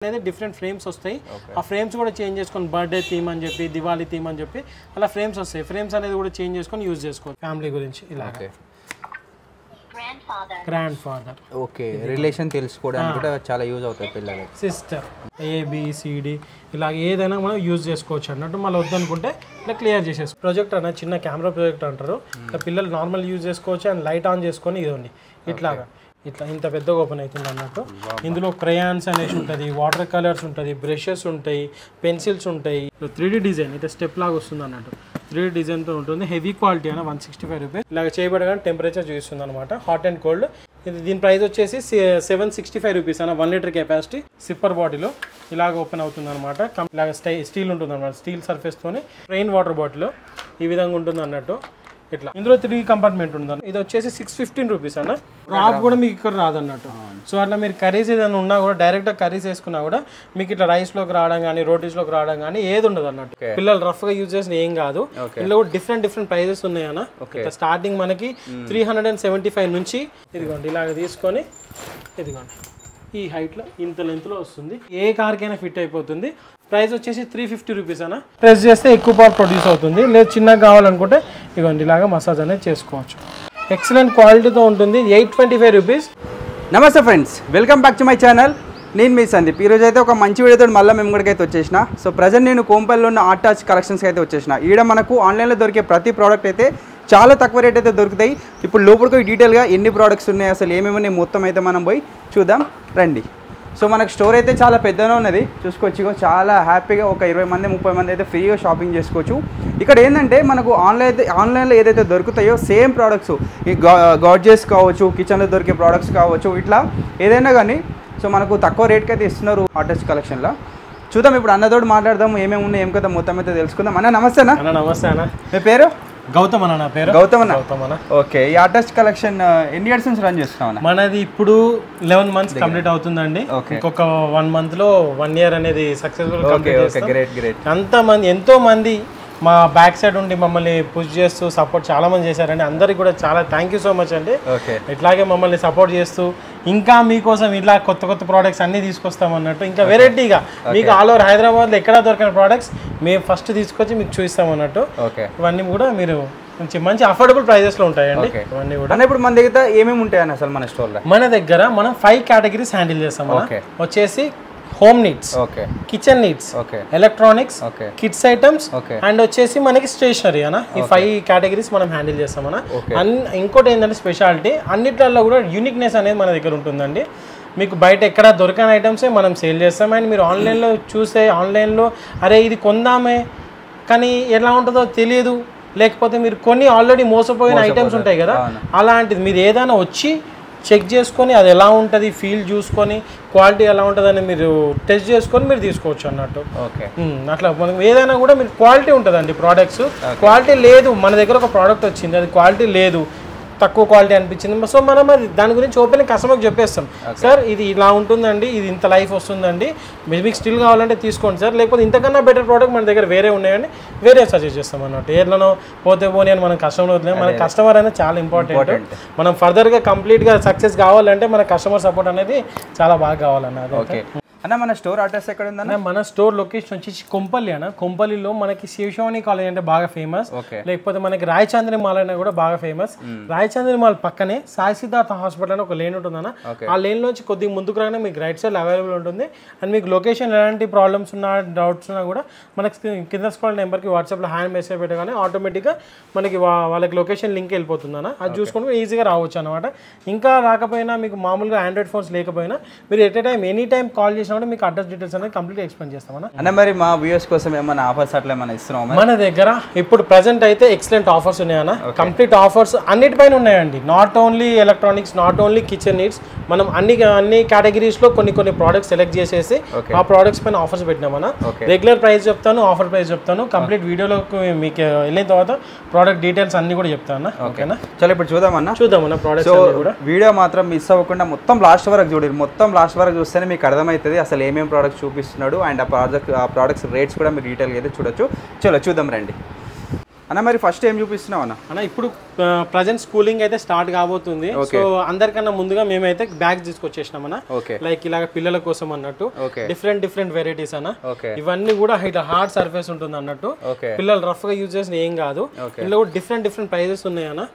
అనేది different frames వస్తాయి. ఆ ఫ్రేమ్స్ కూడా చేంజ్ చేసుకొని బర్త్డే థీమ్ అని చెప్పి దివాళీ థీమ్ అని చెప్పి అలా ఫ్రేమ్స్ వస్తాయి. ఫ్రేమ్స్ అనేది కూడా చేంజ్ చేసుకొని యూజ్ చేసుకోవచ్చు ఫ్యామిలీ గురించి. ఇలా గ్రాండ్ ఫాదర్ ఓకే రిలేషన్ తెలుసుకోవడానికి కూడా చాలా యూజ్ అవుతాయి పిల్లలకి. సిస్టర్ ABCD ఇలా ఏదైనా మనం యూజ్ చేసుకోవచ్చు అన్నట్టు. మళ్ళీ వద్దనుకుంటే ఇలా క్లియర్ చేసేసుకో. ప్రొజెక్టర్ అన్న చిన్న కెమెరా ప్రొజెక్టర్ అంటారు. ఇట్లా పిల్లలు నార్మల్ యూజ్ చేసుకోవచ్చు అండ్ లైట్ ఆన్ చేసుకొని ఇదండి ఇట్లాగా ఇట్లా ఇంత పెద్దగా ఓపెన్ అవుతుంది అన్నట్టు. ఇందులో క్రయాన్స్ అనేసి ఉంటుంది, వాటర్ కలర్స్ ఉంటుంది, బ్రషెస్ ఉంటాయి, పెన్సిల్స్ ఉంటాయి. 3D డిజైన్ అయితే స్టెప్ లాగా వస్తుంది అన్నట్టు. 3D డిజైన్తో ఉంటుంది. హెవీ క్వాలిటీ అన్న 165 రూపీస్. ఇలాగ చేయబడగానే టెంపరేచర్ చూపిస్తుంది అనమాట, హాట్ అండ్ కోల్డ్. ఇది దీని ప్రైస్ వచ్చేసి 765 రూపీస్ అన్న. 1 లీటర్ కెపాసిటీ సిప్పర్ బాటిల్ ఇలాగ ఓపెన్ అవుతుంది అనమాట. ఇలాగ స్టీల్ ఉంటుంది అనమాట, స్టీల్ సర్ఫేస్తోని. రెయిన్ వాటర్ బాటిల్ ఈ విధంగా ఉంటుంది అన్నట్టు. ఇట్లా ఇందులో 3 కంపార్ట్మెంట్ ఉంటుంది. ఇది వచ్చేసి 615 రూపీస్ అన్న. రాప్ కూడా మీకు ఇక్కడ రాదన్నట్టు. సో అట్లా మీరు కర్రీస్ ఏదైనా ఉన్నా కూడా డైరెక్ట్గా కర్రీస్ వేసుకున్నా కూడా మీకు ఇట్లా రైస్లోకి రావడం కానీ రోటీస్లోకి రావడం కానీ ఏది ఉండదు అన్నట్టు. పిల్లలు రఫ్గా యూజ్ చేసిన ఏం కాదు. ఇందులో కూడా డిఫరెంట్ ప్రైజెస్ ఉన్నాయన్న. ఇట్లా స్టార్టింగ్ మనకి 375 నుంచి ఇదిగోండి ఇలాగ తీసుకొని ఇదిగోండి ఈ హైట్లో ఇంత లెంత్లో వస్తుంది. ఏ కార్కైనా ఫిట్ అయిపోతుంది. ప్రైస్ వచ్చేసి 350 రూపీస్ అన్న. ప్రెస్ చేస్తే ఎక్కువ పవర్ ప్రొడ్యూస్ అవుతుంది. లేదు చిన్నగా కావాలనుకుంటే ఇదిగోండి ఇలాగా మసాజ్ అనేది చేసుకోవచ్చు. ఎక్సలెంట్ క్వాలిటీతో ఉంటుంది. 825 రూపీస్. నమస్తే friends, welcome back to my channel. నేను మీ సందీప్. ఈరోజు అయితే ఒక మంచి వీడియోతో మళ్ళీ మేము ఇక్కడికైతే వచ్చేసిన. సో ప్రజెంట్ నేను కోంపల్లిలో ఉన్న ఆర్ట్ టచ్ కలెక్షన్స్కి అయితే వచ్చేసిన. ఈడ మనకు ఆన్లైన్లో దొరికే ప్రతి ప్రోడక్ట్ అయితే చాలా తక్కువ రేట్ అయితే దొరుకుతాయి. ఇప్పుడు లోపలికి డీటెయిల్గా ఎన్ని ప్రోడక్ట్స్ ఉన్నాయి, అసలు ఏమేమి మొత్తం అయితే మనం పోయి చూద్దాం రండి. సో మనకు స్టోర్ అయితే చాలా పెద్దగా ఉన్నది, చూసుకోవచ్చు. చాలా హ్యాపీగా ఒక 20 మంది 30 మంది అయితే ఫ్రీగా షాపింగ్ చేసుకోవచ్చు. ఇక్కడ ఏంటంటే మనకు ఆన్లైన్లో ఏదైతే దొరుకుతాయో సేమ్ ప్రోడక్ట్స్, ఈ గాడ్జెట్స్ కావచ్చు, కిచెన్లో దొరికే ప్రోడక్ట్స్ కావచ్చు, ఇట్లా ఏదైనా కానీ సో మనకు తక్కువ రేట్కి అయితే ఇస్తున్నారు ఆర్ట్ టచ్ కలెక్షన్లో. చూద్దాం ఇప్పుడు అన్నతోటి మాట్లాడదాం, ఏమేమి ఉన్నాయి ఏం కదా మొత్తం అయితే తెలుసుకుందాం. అన్న నమస్తే అన్న. నమస్తే అన్న. మీ పేరు? గౌతమ్ అన్న. నా పేరు గౌతమ్ అన్న. ఓకే, ఈ ఆర్ట్ టచ్ కలెక్షన్ ఎన్ని ఇయర్స్ నుంచి రన్ చేస్తున్నాం? మనది ఇప్పుడు 11 మంత్స్ కంప్లీట్ అవుతుందండి. ఇంకొక 1 మంత్ లో 1 ఇయర్ అనేది సక్సెస్ఫుల్ కంప్లీట్ చేస్తాం. ఎంతో మంది మా బ్యాక్ సైడ్ ఉండి మమ్మల్ని పుష్ చేస్తూ సపోర్ట్ చాలా మంది చేశారండి. అందరికి కూడా చాలా థ్యాంక్ యూ సో మచ్ అండి. ఇట్లాగే మమ్మల్ని సపోర్ట్ చేస్తూ ఇంకా మీకోసం ఇలా కొత్త ప్రోడక్ట్స్ అన్ని తీసుకొస్తాం అన్నట్టు. ఇంకా వెరైటీగా మీకు ఆల్ ఓవర్ హైదరాబాద్లో ఎక్కడా దొరికిన ప్రోడక్ట్స్ మేము ఫస్ట్ తీసుకొచ్చి మీకు చూపిస్తాం అన్నట్టు. ఇవన్నీ కూడా మీరు మంచి అఫోర్డబుల్ ప్రైజెస్ లో ఉంటాయండి. ఇవన్నీ కూడా ఇప్పుడు మన దగ్గర ఏమేమి ఉంటాయని అసలు మన స్టోర్ లో? మన దగ్గర మనం 5 కేటగిరీస్ హ్యాండిల్ చేస్తాం. వచ్చేసి home needs, kitchen needs, electronics, kids items and వచ్చేసి మనకి స్టేషనరీ అన్న. ఈ 5 కేటగిరీస్ మనం హ్యాండిల్ చేస్తాం అన్న. ఇంకోటి ఏంటంటే స్పెషాలిటీ, అన్నిట్లలో కూడా యూనిక్నెస్ అనేది మన దగ్గర ఉంటుందండి. మీకు బయట ఎక్కడ దొరకని ఐటమ్సే మనం సేల్ చేస్తాం. అండ్ మీరు ఆన్లైన్లో చూసే ఆన్లైన్లో అరే ఇది కొందామే కానీ ఎలా ఉంటుందో తెలియదు, లేకపోతే మీరు కొన్ని ఆల్రెడీ మోసపోయిన ఐటమ్స్ ఉంటాయి కదా, అలాంటిది మీరు ఏదైనా వచ్చి చెక్ చేసుకొని అది ఎలా ఉంటుంది ఫీల్ చూసుకొని క్వాలిటీ ఎలా ఉంటుందని మీరు టెస్ట్ చేసుకొని మీరు తీసుకోవచ్చు అన్నట్టు. అట్లా మనకు ఏదైనా కూడా మీరు క్వాలిటీ ఉంటుందండి. ప్రోడక్ట్స్ క్వాలిటీ లేదు, మన దగ్గర ఒక ప్రోడక్ట్ వచ్చింది అది క్వాలిటీ లేదు, తక్కువ క్వాలిటీ అనిపించింది, సో మనం అది దాని గురించి ఓపెన్ కస్టమర్కి చెప్పేస్తాం. సార్ ఇది ఇలా ఉంటుందండి, ఇది ఇంత లైఫ్ వస్తుందండి, మీకు స్టిల్ కావాలంటే తీసుకోండి సార్, లేకపోతే ఇంతకన్నా బెటర్ ప్రోడక్ట్ మన దగ్గర వేరే ఉన్నాయండి, వేరే సజెస్ట్ చేస్తాం అన్నట్టు. ఏదైనా పోనీ అని మనం కస్టమర్ వదిలేం. మన కస్టమర్ అనేది చాలా ఇంపార్టెంట్. మనం ఫర్దర్గా కంప్లీట్గా సక్సెస్ కావాలంటే మన కస్టమర్ సపోర్ట్ అనేది చాలా బాగా కావాలన్నది. అన్న మన స్టోర్ అడ్రస్ ఎక్కడ ఉందన్న? మన స్టోర్ లొకేషన్ వచ్చేసి కొంపల్లి అన్న. కొంపల్లిలో మనకి శివశివాని కాలేజ్ అంటే బాగా ఫేమస్, లేకపోతే మనకి రాయచంద్రి మాల్ అయినా కూడా బాగా ఫేమస్. రాయచంద్రి మాల్ పక్కనే సాయి సిద్ధార్థ హాస్పిటల్ అని ఒక లేన్ ఉంటుందన్న. ఆ లేన్ నుంచి కొద్దిగా ముందుకు రాగానే మీకు రైట్ సైడ్ అవైలబుల్ ఉంటుంది. అండ్ మీకు లొకేషన్ ఎలాంటి ప్రాబ్లమ్స్ ఉన్నా డౌట్స్ ఉన్నా కూడా మనకి కింద స్క్రోల్ నెంబర్కి వాట్సాప్లో హ్యాండ్ మెసేజ్ పెట్టగానే ఆటోమేటిక్గా మనకి వాళ్ళకి లొకేషన్ లింక్ వెళ్ళిపోతుందన్న. అది చూసుకుంటూ ఈజీగా రావచ్చు అనమాట. ఇంకా రాకపోయినా మీకు మామూలుగా ఆండ్రాయిడ్ ఫోన్స్ లేకపోయినా మీరు at a time any time call చేసి మీకు అడ్రస్ డీటెయిల్స్ అనేది కంప్లీట్ ఎక్స్ప్లెయిన్ చేస్తామన్నా. అన్న మరి మా వ్యూయర్స్ కోసం ఏమైనా ఆఫర్స్ అట్లా ఏమైనా ఇస్తున్నాం? మన దగ్గర ఇప్పుడు ప్రెసెంట్ అయితే ఎక్సలెంట్ ఆఫర్స్ ఉన్నాయన్న. కంప్లీట్ ఆఫర్స్ అన్నిటిపైన ఉన్నాయండి. Not only electronics, not only kitchen needs, మనం అన్ని కేటగిరీస్ లో కొన్ని ప్రోడక్ట్స్ సెలెక్ట్ చేసేసి ఆ ప్రోడక్ట్స్ పైన ఆఫర్స్ పెట్టినామన్నా. రెగ్యులర్ ప్రైస్ చెప్తాను, ఆఫర్ ప్రైస్ చెప్తాను. కంప్లీట్ వీడియోలోకి మీకు వెళ్ళిన తర్వాత ప్రోడక్ట్ డీటెయిల్స్ అన్ని కూడా చెప్తాను. ఓకేనా? చలో ఇప్పుడు చూద్దామన్నా ప్రోడక్ట్స్ కూడా. వీడియో మాత్రం మిస్ అవ్వకుండా మొత్తం లాస్ట్ వరకు చూడండి. మొత్తం లాస్ట్ వరకు చూస్తేనే మీకు అర్థమవుతుంది అసలు ఏమేమి ప్రోడక్ట్స్ చూపిస్తున్నాడు అండ్ ఆ ప్రోడక్ట్స్ రేట్స్ కూడా మీరు డీటెయిల్గా అయితే చూడొచ్చు. చలో చూద్దాం రండి. అన్న మరి ఫస్ట్ ఏం చూపిస్తున్నావు అన్న ఇప్పుడు ప్రజెంట్ స్కూలింగ్ అయితే స్టార్ట్ కాబోతుంది సో అందరికన్నా ముందుగా మేమైతే బ్యాగ్స్ తీసుకొచ్చేసినాం అన్న లైక్ ఇలాగ పిల్లల కోసం అన్నట్టు డిఫరెంట్ వెరైటీస్ అన్న ఇవన్నీ కూడా ఇట్లా హార్డ్ సర్ఫేస్ ఉంటుంది అన్నట్టు పిల్లలు రఫ్ గా యూజ్ చేసిన ఏం కాదు ఇందులో కూడా డిఫరెంట్ ప్రైజెస్ ఉన్నాయి అన్న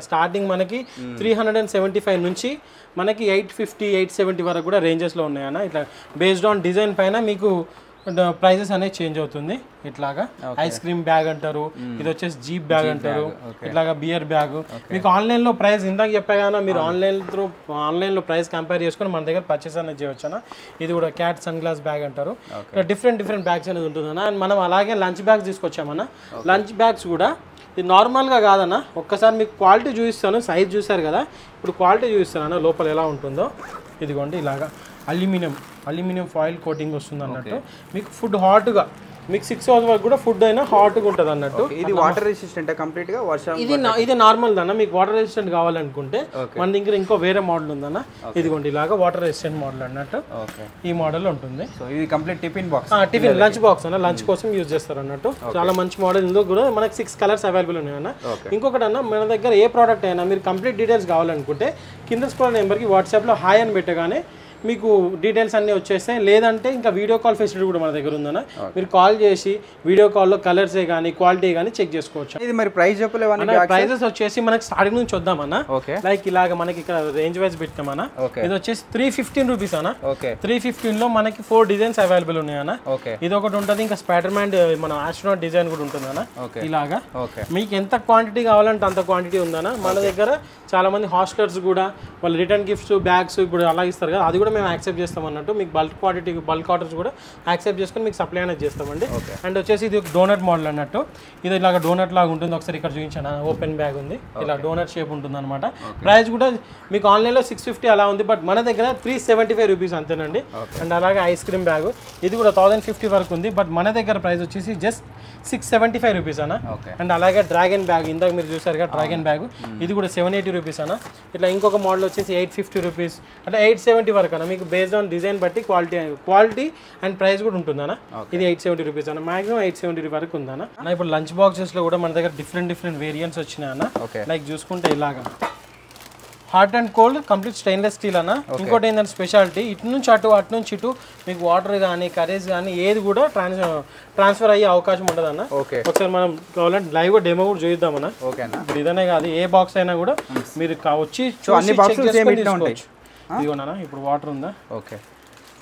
స్టార్టింగ్ మనకి 375 నుంచి మనకి 850 870 వరకు కూడా రేంజెస్ లో ఉన్నాయి అన్న ఇట్లా బేస్డ్ ఆన్ డిజైన్ పైన మీకు ప్రైజెస్ అనేది చేంజ్ అవుతుంది ఇట్లాగా ఐస్ క్రీమ్ బ్యాగ్ అంటారు ఇది వచ్చేసి జీప్ బ్యాగ్ అంటారు ఇట్లాగా బియర్ బ్యాగ్ మీకు ఆన్లైన్ లో ప్రైస్ ఇందాక చెప్పాగా మీరు ఆన్లైన్ లో ప్రైస్ కంపేర్ చేసుకొని మన దగ్గర పర్చేస్ అనేది చేయొచ్చు ఇది కూడా క్యాట్ సన్ గ్లాస్ బ్యాగ్ అంటారు డిఫరెంట్ బ్యాగ్స్ అనేది ఉంటుందన్న అండ్ మనం అలాగే లంచ్ బ్యాగ్స్ తీసుకొచ్చామన్న లంచ్ బ్యాగ్స్ కూడా ఇది నార్మల్గా కాదన్న ఒక్కసారి మీకు క్వాలిటీ చూపిస్తాను సైజ్ చూసారు కదా ఇప్పుడు క్వాలిటీ చూపిస్తాను అన్న లోపల ఎలా ఉంటుందో ఇదిగోండి ఇలాగా అల్యూమినియం ఫాయిల్ కోటింగ్ వస్తుంది అన్నట్టు మీకు ఫుడ్ హాట్గా మీకు 6 hours వరకు కూడా ఫుడ్ అయినా హాట్గా ఉంటుంది అన్నట్టు ఇది వాటర్ రెసిస్టెంట్ కంప్లీట్గా వర్షం ఇది నార్మల్ దన్న మీకు వాటర్ రెసిస్టెంట్ కావాలనుకుంటే మన దగ్గర ఇంకో వేరే మోడల్ ఉందన్న ఇదిగోండి ఇలాగా వాటర్ రెసిస్టెంట్ మోడల్ అన్నట్టు ఈ మోడల్ ఉంటుంది సో ఇది complete tiffin box lunch box అన్న లంచ్ కోసం యూజ్ చేస్తారు అన్నట్టు చాలా మంచి మోడల్ ఇందులో కూడా మనకి 6 కలర్స్ అవైలబుల్ ఉన్నాయన్న ఇంకొకటి అన్న మన దగ్గర ఏ ప్రోడక్ట్ అయినా మీరు కంప్లీట్ డీటెయిల్స్ కావాలనుకుంటే కింద స్క్రోల్ నెంబర్కి వాట్సాప్లో హాయ్ అని పెట్టగానే మీకు డీటెయిల్స్ అన్నీ వచ్చేస్తాయి లేదంటే ఇంకా వీడియో కాల్ ఫెసిలిటీ కూడా మన దగ్గర ఉందన్న మీరు కాల్ చేసి వీడియో కాల్లో కలర్సే కానీ క్వాలిటీ కానీ చెక్ చేసుకోవచ్చు ఇది మరి ప్రైస్ చెప్పలేవన్న ప్రైజెస్ వచ్చేసి మనకి స్టార్టింగ్ నుంచి వద్దామన్న లైక్ ఇలాగ మనకి ఇక్కడ రేంజ్ వైజ్ పెట్టామన్న ఇది వచ్చేసి 315 రూపీస్ అన్న 315 లో మనకి 4 డిజైన్స్ అవైలబుల్ ఉన్నాయన్న ఇది ఒకటి ఉంటుంది ఇంకా స్పైడర్ మ్యాన్ మన ఆస్ట్రోనాట్ డిజైన్ కూడా ఉంటుంది అన్న ఇలాగా మీకు ఎంత క్వాంటిటీ కావాలంటే అంత క్వాంటిటీ ఉందన్న మన దగ్గర చాలా మంది హాస్టలర్స్ కూడా వాళ్ళు రిటర్న్ గిఫ్ట్స్ బ్యాగ్స్ ఇప్పుడు అలా ఇస్తారు కదా అది కూడా మేము యాక్సెప్ట్ చేస్తాం అన్నట్టు మీకు బల్క్ ఆర్డర్స్ కూడా యాక్సెప్ట్ చేసుకొని మీకు సప్లై అనేది చేస్తామండి అండ్ వచ్చేసి ఇది డోనట్ మోడల్ అన్నట్టు ఇది ఇలాగ డోనట్ లాగా ఉంటుంది ఒకసారి ఇక్కడ చూపించాను ఓపెన్ బ్యాగ్ ఉంది ఇలా డోనట్ షేప్ ఉంటుంది అనమాట ప్రైస్ కూడా మీకు ఆన్లైన్లో 650 అలా ఉంది బట్ మన దగ్గర 375 రూపీస్ అంతేనండి అండ్ అలాగే ఐస్ క్రీమ్ బ్యాగ్ ఇది కూడా 1050 వరకు ఉంది బట్ మన దగ్గర ప్రైస్ వచ్చేసి జస్ట్ 675 రూపీస్ అన్న అండ్ అలాగే డ్రాగన్ బ్యాగ్ ఇందాక మీరు చూసారుగా డ్రాగన్ బ్యాగ్ ఇది కూడా 780 రూపీస్ అన్న ఇట్లా ఇంకొక మోడల్ వచ్చేసి 850 రూపీస్ అంటే 870 వరకు అన్న మీకు బేస్డ్ ఆన్ డిజైన్ బట్టి క్వాలిటీ అండ్ ప్రైస్ కూడా ఉంటుందన్న ఇది 870 రూపీస్ అన్న మాక్సిమం 870 వరకు ఉందన్న ఇప్పుడు లంచ్ బాక్సెస్ లో కూడా మన దగ్గర డిఫరెంట్ వేరియంట్స్ వచ్చినాయి అన్న లైక్ చూసుకుంటే ఇలాగా hot and cold complete stainless steel అన్న ఇంకోటి ఏంటంటే స్పెషాలిటీ ఇటు నుంచి అటు నుంచి మీకు వాటర్ కానీ కర్రీస్ కానీ ఏది కూడా ట్రాన్స్ఫర్ అయ్యే అవకాశం ఉండదు అన్న ఒకసారి మనం కావాలంటే లైవ్ డెమో కూడా చూద్దామన్నా ఇప్పుడు ఇదనే కాదు ఏ బాక్స్ అయినా కూడా మీరు వచ్చి ఇదిగోనా ఇప్పుడు వాటర్ ఉందా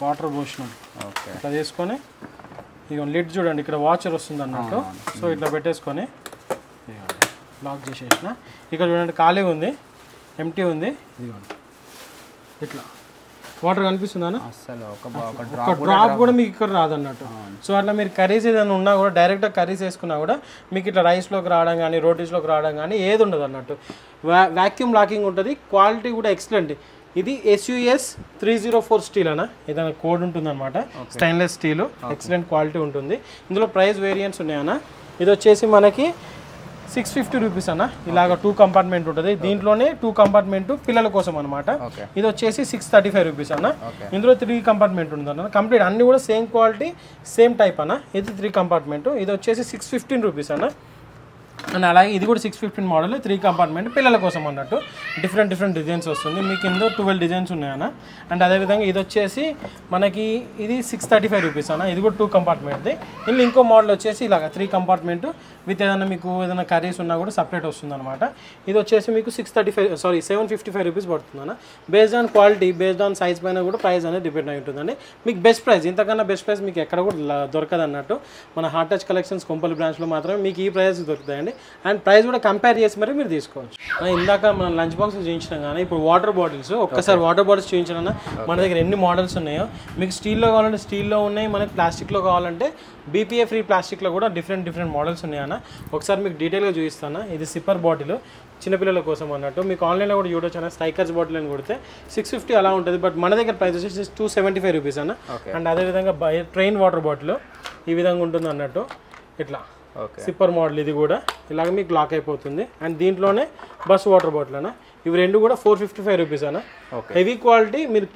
వాటర్ పోసినాం ఇట్లా చేసుకొని ఇదిగో లిడ్ చూడండి ఇక్కడ వాచర్ వస్తుంది అన్నట్టు సో ఇట్లా పెట్టేసుకొని లాక్ చేసేసిన ఇక్కడ చూడండి ఖాళీగా ఉంది ఎంటీ ఉంది ఇట్లా వాటర్ కనిపిస్తుందా ఒక డ్రాప్ కూడా మీకు ఇక్కడ రాదన్నట్టు సో అట్లా మీరు కర్రీస్ ఏదైనా ఉన్నా కూడా డైరెక్ట్గా కర్రీస్ వేసుకున్నా కూడా మీకు ఇట్లా రైస్లోకి రావడం కానీ రోటీస్లోకి రావడం కానీ ఏది ఉండదు అన్నట్టు వ్యాక్యూమ్ లాకింగ్ ఉంటుంది క్వాలిటీ కూడా ఎక్సలెంట్ ఇది SUS 304 స్టీల్ అన్న ఏదైనా కోడ్ ఉంటుంది అనమాట స్టెయిన్లెస్ స్టీల్ ఎక్సలెంట్ క్వాలిటీ ఉంటుంది ఇందులో ప్రైస్ వేరియంట్స్ ఉన్నాయన్న ఇది వచ్చేసి మనకి 650 రూపీస్ అన్న ఇలాగ 2 కంపార్ట్మెంట్ ఉంటుంది దీంట్లోనే 2 కంపార్ట్మెంట్ పిల్లల కోసం అనమాట ఇది వచ్చేసి 635 రూపీస్ అన్న ఇందులో 3 కంపార్ట్మెంట్ ఉంటుంది అన్న కంప్లీట్ అన్ని కూడా సేమ్ క్వాలిటీ సేమ్ టైప్ అన్న ఇది 3 కంపార్ట్మెంట్ ఇది వచ్చేసి 615 రూపీస్ అన్న అండ్ అలాగే ఇది కూడా 615 మోడల్ 3 కంపార్ట్మెంట్ పిల్లల కోసం అన్నట్టు డిఫరెంట్ డిజైన్స్ వస్తుంది మీకు ఇందులో 12 డిజైన్స్ ఉన్నాయన్న అండ్ అదేవిధంగా ఇది వచ్చేసి మనకి ఇది 635 రూపీస్ అన్న ఇది కూడా 2 కంపార్ట్మెంట్ది ఇందులో ఇంకో మోడల్ వచ్చేసి ఇలాగ 3 కంపార్ట్మెంట్ విత్ ఏదైనా మీకు ఏదైనా కర్రీస్ ఉన్నా కూడా సపరేట్ వస్తుంది అనమాట ఇది వచ్చేసి మీకు 755 రూపీస్ పడుతుంది అన్న based on quality based on size పైన కూడా ప్రైస్ అనేది డిపెండ్ అయి ఉంటుందండి మీకు బెస్ట్ ప్రైస్ ఇంతకన్నా బెస్ట్ ప్రైస్ మీకు ఎక్కడ కూడా దొరకదు అన్నట్టు మన హార్ట్ టచ్ కలెక్షన్స్ కొంపల్లి బ్రాంచ్లో మాత్రమే మీకు ఈ ప్రైస్ దొరుకుతాయండి అండ్ ప్రైస్ కూడా కంపేర్ చేసి మరి మీరు తీసుకోవచ్చు ఇందాక మనం లంచ్ బాక్స్ చూపించినాం కానీ ఇప్పుడు వాటర్ బాటిల్స్ ఒక్కసారి వాటర్ బాటిల్స్ చూపించాలన్నా మన దగ్గర ఎన్ని మోడల్స్ ఉన్నాయో మీకు స్టీల్లో కావాలంటే స్టీల్లో ఉన్నాయి మనకి ప్లాస్టిక్లో కావాలంటే BPA ఫ్రీ ప్లాస్టిక్లో కూడా డిఫరెంట్ మోడల్స్ ఉన్నాయన్న ఒకసారి మీకు డీటెయిల్గా చూపిస్తాను ఇది సిప్పర్ బాటిల్ చిన్నపిల్లల కోసం అన్నట్టు మీకు ఆన్లైన్లో కూడా చూడొచ్చు అన్న స్ట్రైకర్స్ బాటిల్ అని కొడితే 650 అలా ఉంటుంది బట్ మన దగ్గర ప్రైస్ వచ్చేసి 275 రూపీస్ అన్న అండ్ అదేవిధంగా ట్రైన్ వాటర్ బాటిల్ ఈ విధంగా ఉంటుంది అన్నట్టు ఇట్లా సిప్పర్ మోడల్ ఇది కూడా ఇలాగ మీకు లాక్ అయిపోతుంది అండ్ దీంట్లోనే బస్ వాటర్ బాటిల్ అన్న ఇవి రెండు కూడా 455 రూపీస్ అన్న. హెవీ క్వాలిటీ, మీరు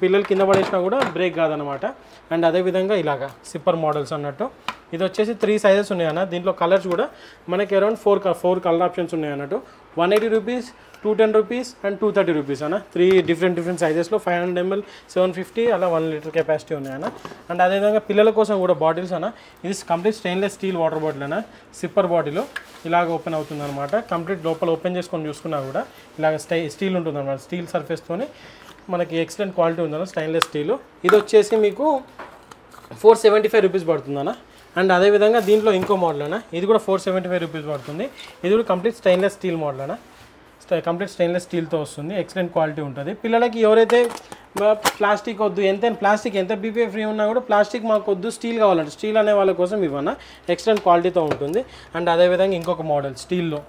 పిల్లలు కింద పడేసినా కూడా బ్రేక్ కాదనమాట. అండ్ అదేవిధంగా ఇలాగా సిప్పర్ మోడల్స్ అన్నట్టు. ఇది వచ్చేసి 3 సైజెస్ ఉన్నాయన్న. దీంట్లో కలర్స్ కూడా మనకి అరౌండ్ 4 కలర్ ఆప్షన్స్ ఉన్నాయి అన్నట్టు. 180 రూపీస్, 210 రూపీస్ అండ్ 230 రూపీస్ అన్న. 3 డిఫరెంట్ సైజెస్లో 500 ml, 750 అలా 1 లీటర్ కెపాసిటీ ఉన్నాయన్న. అండ్ అదేవిధంగా పిల్లల కోసం కూడా బాటిల్స్ అన్న. ఇది complete stainless steel water bottle అన్న, సిప్పర్ బాటిల్ ఇలాగ ఓపెన్ అవుతుంది అనమాట. కంప్లీట్ లోపల ఓపెన్ చేసుకొని చూసుకున్నా కూడా ఇలాగ స్టీల్ ఉంటుంది అనమాట. స్టీల్ సర్ఫేస్తోని మనకి ఎక్సలెంట్ క్వాలిటీ ఉందన్న, స్టెయిన్లెస్ స్టీల్. ఇది వచ్చేసి మీకు 475 రూపీస్ పడుతుందన్న. అండ్ అదేవిధంగా దీంట్లో ఇంకో మోడల్ అన్న, ఇది కూడా 475 రూపీస్ పడుతుంది. ఇది కూడా కంప్లీట్ స్టెయిన్లెస్ స్టీల్ మోడల్ అన్న. కంప్లీట్ స్టెయిన్లెస్ స్టీల్తో వస్తుంది, ఎక్సలెంట్ క్వాలిటీ ఉంటుంది. పిల్లలకి ఎవరైతే ప్లాస్టిక్ వద్దు, ప్లాస్టిక్ ఎంత బీపీఏ ఫ్రీ ఉన్నా కూడా ప్లాస్టిక్ మాకు వద్దు, స్టీల్ కావాలంటే స్టీల్ అనే వాళ్ళ కోసం ఇవన్న ఎక్సలెంట్ క్వాలిటీతో ఉంటుంది. అండ్ అదేవిధంగా ఇంకొక మోడల్ స్టీల్లో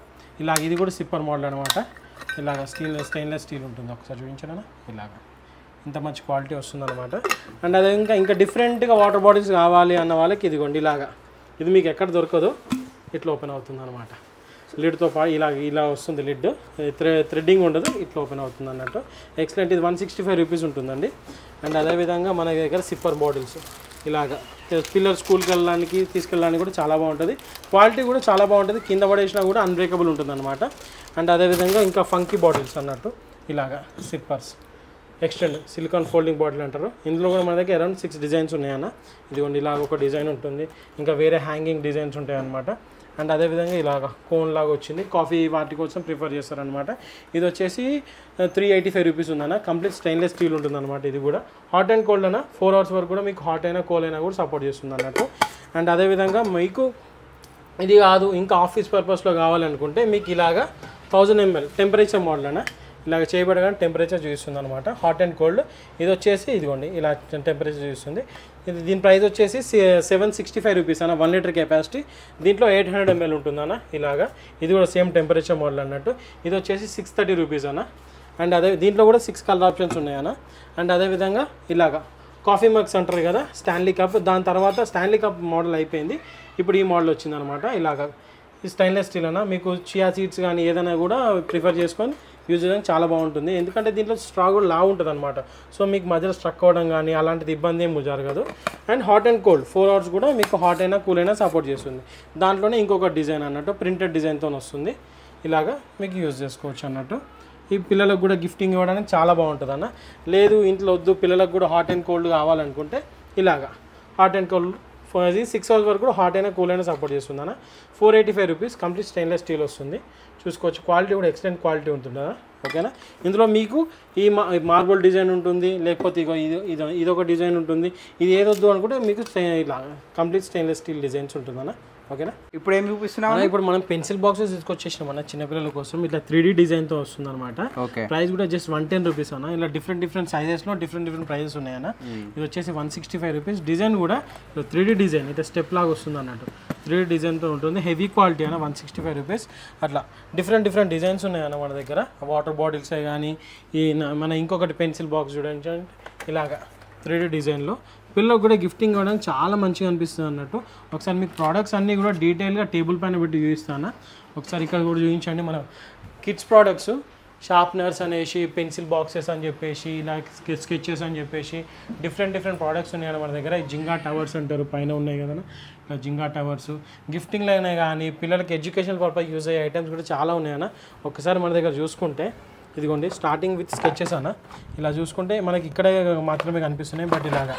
ఇలాగ, ఇది కూడా సిప్పర్ మోడల్ అనమాట. ఇలాగ స్టెయిన్లెస్ స్టీల్ ఉంటుంది. ఒకసారి చూపించానా, ఇలాగ ఇంత మంచి క్వాలిటీ వస్తుంది అనమాట. అండ్ అదే ఇంకా డిఫరెంట్గా వాటర్ బాటిల్స్ కావాలి అన్న వాళ్ళకి ఇదిగోండి ఇలాగా, ఇది మీకు ఎక్కడ దొరకదు, ఇట్లా ఓపెన్ అవుతుంది అనమాట. లిడ్తో పాటు ఇలా వస్తుంది. లిడ్ థ్రెడ్డింగ్ ఉండదు, ఇట్లా ఓపెన్ అవుతుంది అన్నట్టు. ఎక్సలెంట్. ఇది 165 రూపీస్ ఉంటుందండి. అండ్ అదేవిధంగా మన దగ్గర సిప్పర్ బాటిల్స్ ఇలాగా పిల్లలు స్కూల్కి వెళ్ళడానికి తీసుకెళ్ళడానికి కూడా చాలా బాగుంటుంది. క్వాలిటీ కూడా చాలా బాగుంటుంది, కింద పడేసినా కూడా అన్బ్రేకబుల్ ఉంటుంది అనమాట. అండ్ అదేవిధంగా ఇంకా ఫంకీ బాటిల్స్ అన్నట్టు ఇలాగా sippers extend silicon folding bottle అంటారు. ఇందులో కూడా మన దగ్గర అరౌండ్ 6 డిజైన్స్ ఉన్నాయన్న. ఇదిగోండి ఇలాగ ఒక డిజైన్ ఉంటుంది, ఇంకా వేరే హ్యాంగింగ్ డిజైన్స్ ఉంటాయి అన్నమాట. అండ్ అదేవిధంగా ఇలాగ కోన్ లాగా వచ్చింది, కాఫీ వాటి కోసం ప్రిఫర్ చేస్తారనమాట. ఇది వచ్చేసి 385 రూపీస్ ఉందన్న. కంప్లీట్ స్టెయిన్లెస్ స్టీల్ ఉంటుంది అనమాట. ఇది కూడా హాట్ అండ్ కోల్డ్ అన్న, 4 hours వరకు కూడా మీకు హాట్ అయినా కోల్డ్ అయినా కూడా సపోర్ట్ చేస్తుంది అన్నట్టు. అండ్ అదేవిధంగా మీకు ఇది కాదు ఇంకా ఆఫీస్ పర్పస్లో కావాలనుకుంటే మీకు ఇలాగా 1000 ml టెంపరేచర్ మోడల్ అన్న. ఇలాగ చేయబడగానే టెంపరేచర్ చూపిస్తుంది అనమాట, హాట్ అండ్ కోల్డ్. ఇది వచ్చేసి ఇదిగోండి ఇలా టెంపరేచర్ చూపిస్తుంది. ఇది దీని ప్రైస్ వచ్చేసి 765 రూపీస్ అన్న, 1 లీటర్ కెపాసిటీ. దీంట్లో 800 ml ఉంటుందన్న ఇలాగా. ఇది కూడా సేమ్ టెంపరేచర్ మోడల్ అన్నట్టు. ఇది వచ్చేసి 630 రూపీస్ అన్న. అండ్ అదే దీంట్లో కూడా 6 కలర్ ఆప్షన్స్ ఉన్నాయన్న. అండ్ అదేవిధంగా ఇలాగా కాఫీ మగ్స్ అంటారు కదా, స్టాన్లీ కప్. దాని తర్వాత స్టాన్లీ కప్ మోడల్ అయిపోయింది, ఇప్పుడు ఈ మోడల్ వచ్చిందనమాట. ఇలాగా ఈ స్టెయిన్లెస్ స్టీల్ అన్న. మీకు చియా సీడ్స్ కానీ ఏదైనా కూడా ప్రిఫర్ చేసుకొని యూజ్ చేయడానికి చాలా బాగుంటుంది. ఎందుకంటే దీంట్లో స్ట్రా కూడా లావు ఉంటుంది అనమాట. సో మీకు మధ్యలో స్ట్రక్ అవ్వడం కానీ అలాంటిది ఇబ్బంది ఏం జరగదు. And hot and cold 4 hours కూడా మీకు హాట్ అయినా కూల్ అయినా సపోర్ట్ చేస్తుంది. దాంట్లోనే ఇంకొక డిజైన్ అన్నట్టు ప్రింటెడ్ డిజైన్తో వస్తుంది. ఇలాగా మీకు యూజ్ చేసుకోవచ్చు అన్నట్టు. ఈ పిల్లలకు కూడా గిఫ్టింగ్ ఇవ్వడానికి చాలా బాగుంటుంది అన్న. లేదు ఇంట్లో వద్దు, పిల్లలకు కూడా హాట్ అండ్ కోల్డ్ కావాలనుకుంటే ఇలాగా హాట్ అండ్ కోల్డ్ 6 hours వరకు కూడా హాట్ అయినా కూల్ అయినా సపోర్ట్ చేస్తుంది అన్న. 485 రూపీస్. కంప్లీట్ స్టెయిన్లెస్ స్టీల్ వస్తుంది. చూసుకోవచ్చు, క్వాలిటీ కూడా ఎక్సలెంట్ క్వాలిటీ ఉంటుంది కదా. ఓకేనా. ఇందులో మీకు ఈ మార్బుల్ డిజైన్ ఉంటుంది, లేకపోతే ఇదొక డిజైన్ ఉంటుంది. ఇది ఏదొద్దు అనుకుంటే మీకు ఇలా కంప్లీట్ స్టెయిన్లెస్ స్టీల్ డిజైన్స్ ఉంటుందన్న. ఓకేనా. ఇప్పుడు ఏం చూపిస్తున్నాం? ఇప్పుడు మనం పెన్సిల్ బాక్సెస్ తీసుకొచ్చేసినాం అన్న చిన్నపిల్లల కోసం. ఇట్లా 3D డిజైన్తో వస్తుంది అనమాట. ప్రైస్ కూడా జస్ట్ 110 రూపీస్ అన్న. ఇలా డిఫరెంట్ సైజెస్లో డిఫరెంట్ ప్రైజెస్ ఉన్నాయన్న. ఇది వచ్చేసి 165 రూపీస్. డిజైన్ కూడా 3D డిజైన్, ఇట్లా స్టెప్ లాగా వస్తుంది అన్నట్టు. 3D డిజైన్తో ఉంటుంది. హెవీ క్వాలిటీ అన్న. 165 రూపీస్. అట్లా డిఫరెంట్ డిజైన్స్ ఉన్నాయన్న మన దగ్గర. వాటర్ బాటిల్సే కానీ ఈ మన ఇంకొకటి పెన్సిల్ బాక్స్ చూడండి ఇలాగా 3D డిజైన్లో. పిల్లలకు కూడా గిఫ్టింగ్ ఇవ్వడానికి చాలా మంచిగా అనిపిస్తుంది అన్నట్టు. ఒకసారి మీకు ప్రోడక్ట్స్ అన్నీ కూడా డీటెయిల్గా టేబుల్ పైన పెట్టి చూపిస్తాను. ఒకసారి ఇక్కడ కూడా చూపించండి. మన కిడ్స్ ప్రోడక్ట్స్, షార్ప్నర్స్ అనేసి, పెన్సిల్ బాక్సెస్ అని చెప్పేసి, ఇలా స్కెచెస్ అని చెప్పేసి డిఫరెంట్ ప్రోడక్ట్స్ ఉన్నాయి మన దగ్గర. జింగా టవర్స్ అంటారు, పైన ఉన్నాయి కదా జింగా టవర్స్. గిఫ్టింగ్లో అయినా కానీ పిల్లలకి ఎడ్యుకేషన్ పర్పస్ యూజ్ అయ్యే ఐటమ్స్ కూడా చాలా ఉన్నాయన్న. ఒకసారి మన దగ్గర చూసుకుంటే ఇదిగోండి స్టార్టింగ్ విత్ స్కెచెస్ అన్న. ఇలా చూసుకుంటే మనకి ఇక్కడే మాత్రమే కనిపిస్తున్నాయి, బట్ ఇలాగా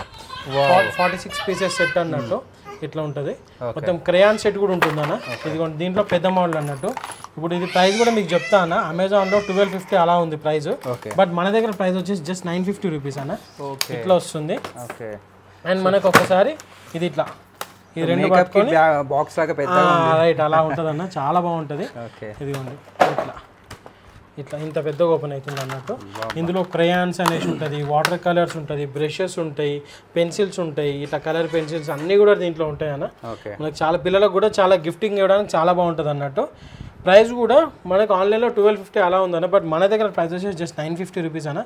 46 పీసెస్ సెట్ అన్నట్టు ఇట్లా ఉంటుంది. మొత్తం క్రేయాన్ సెట్ కూడా ఉంటుందన్న. ఇదిగోండి దీంట్లో పెద్ద మోడల్ అన్నట్టు. ఇప్పుడు ఇది ప్రైస్ కూడా మీకు చెప్తా అన్న. అమెజాన్లో 1250 అలా ఉంది ప్రైస్, బట్ మన దగ్గర ప్రైస్ వచ్చేసి జస్ట్ 950 రూపీస్ అన్న. ఇట్లా వస్తుంది. అండ్ మనకు ఒకసారి ఇది ఇట్లా ఈ రెండు పట్టుకొని బాక్స్ లాగా రైట్ అలా ఉంటుంది అన్న. చాలా బాగుంటుంది. ఇదిగోండి ఇట్లా ఇంత పెద్దగా ఓపెన్ అవుతుంది అన్నట్టు. ఇందులో క్రేయాన్స్ అనేసి ఉంటుంది, వాటర్ కలర్స్ ఉంటుంది, బ్రషెస్ ఉంటాయి, పెన్సిల్స్ ఉంటాయి, ఇట్లా కలర్ పెన్సిల్స్ అన్నీ కూడా దీంట్లో ఉంటాయి అన్న. మనకు చాలా పిల్లలకు కూడా చాలా గిఫ్టింగ్ ఇవ్వడానికి చాలా బాగుంటుంది అన్నట్టు. ప్రైస్ కూడా మనకు ఆన్లైన్లో 1250 అలా ఉందన్న, బట్ మన దగ్గర ప్రైస్ వచ్చేసి జస్ట్ 950 రూపీస్ అన్న.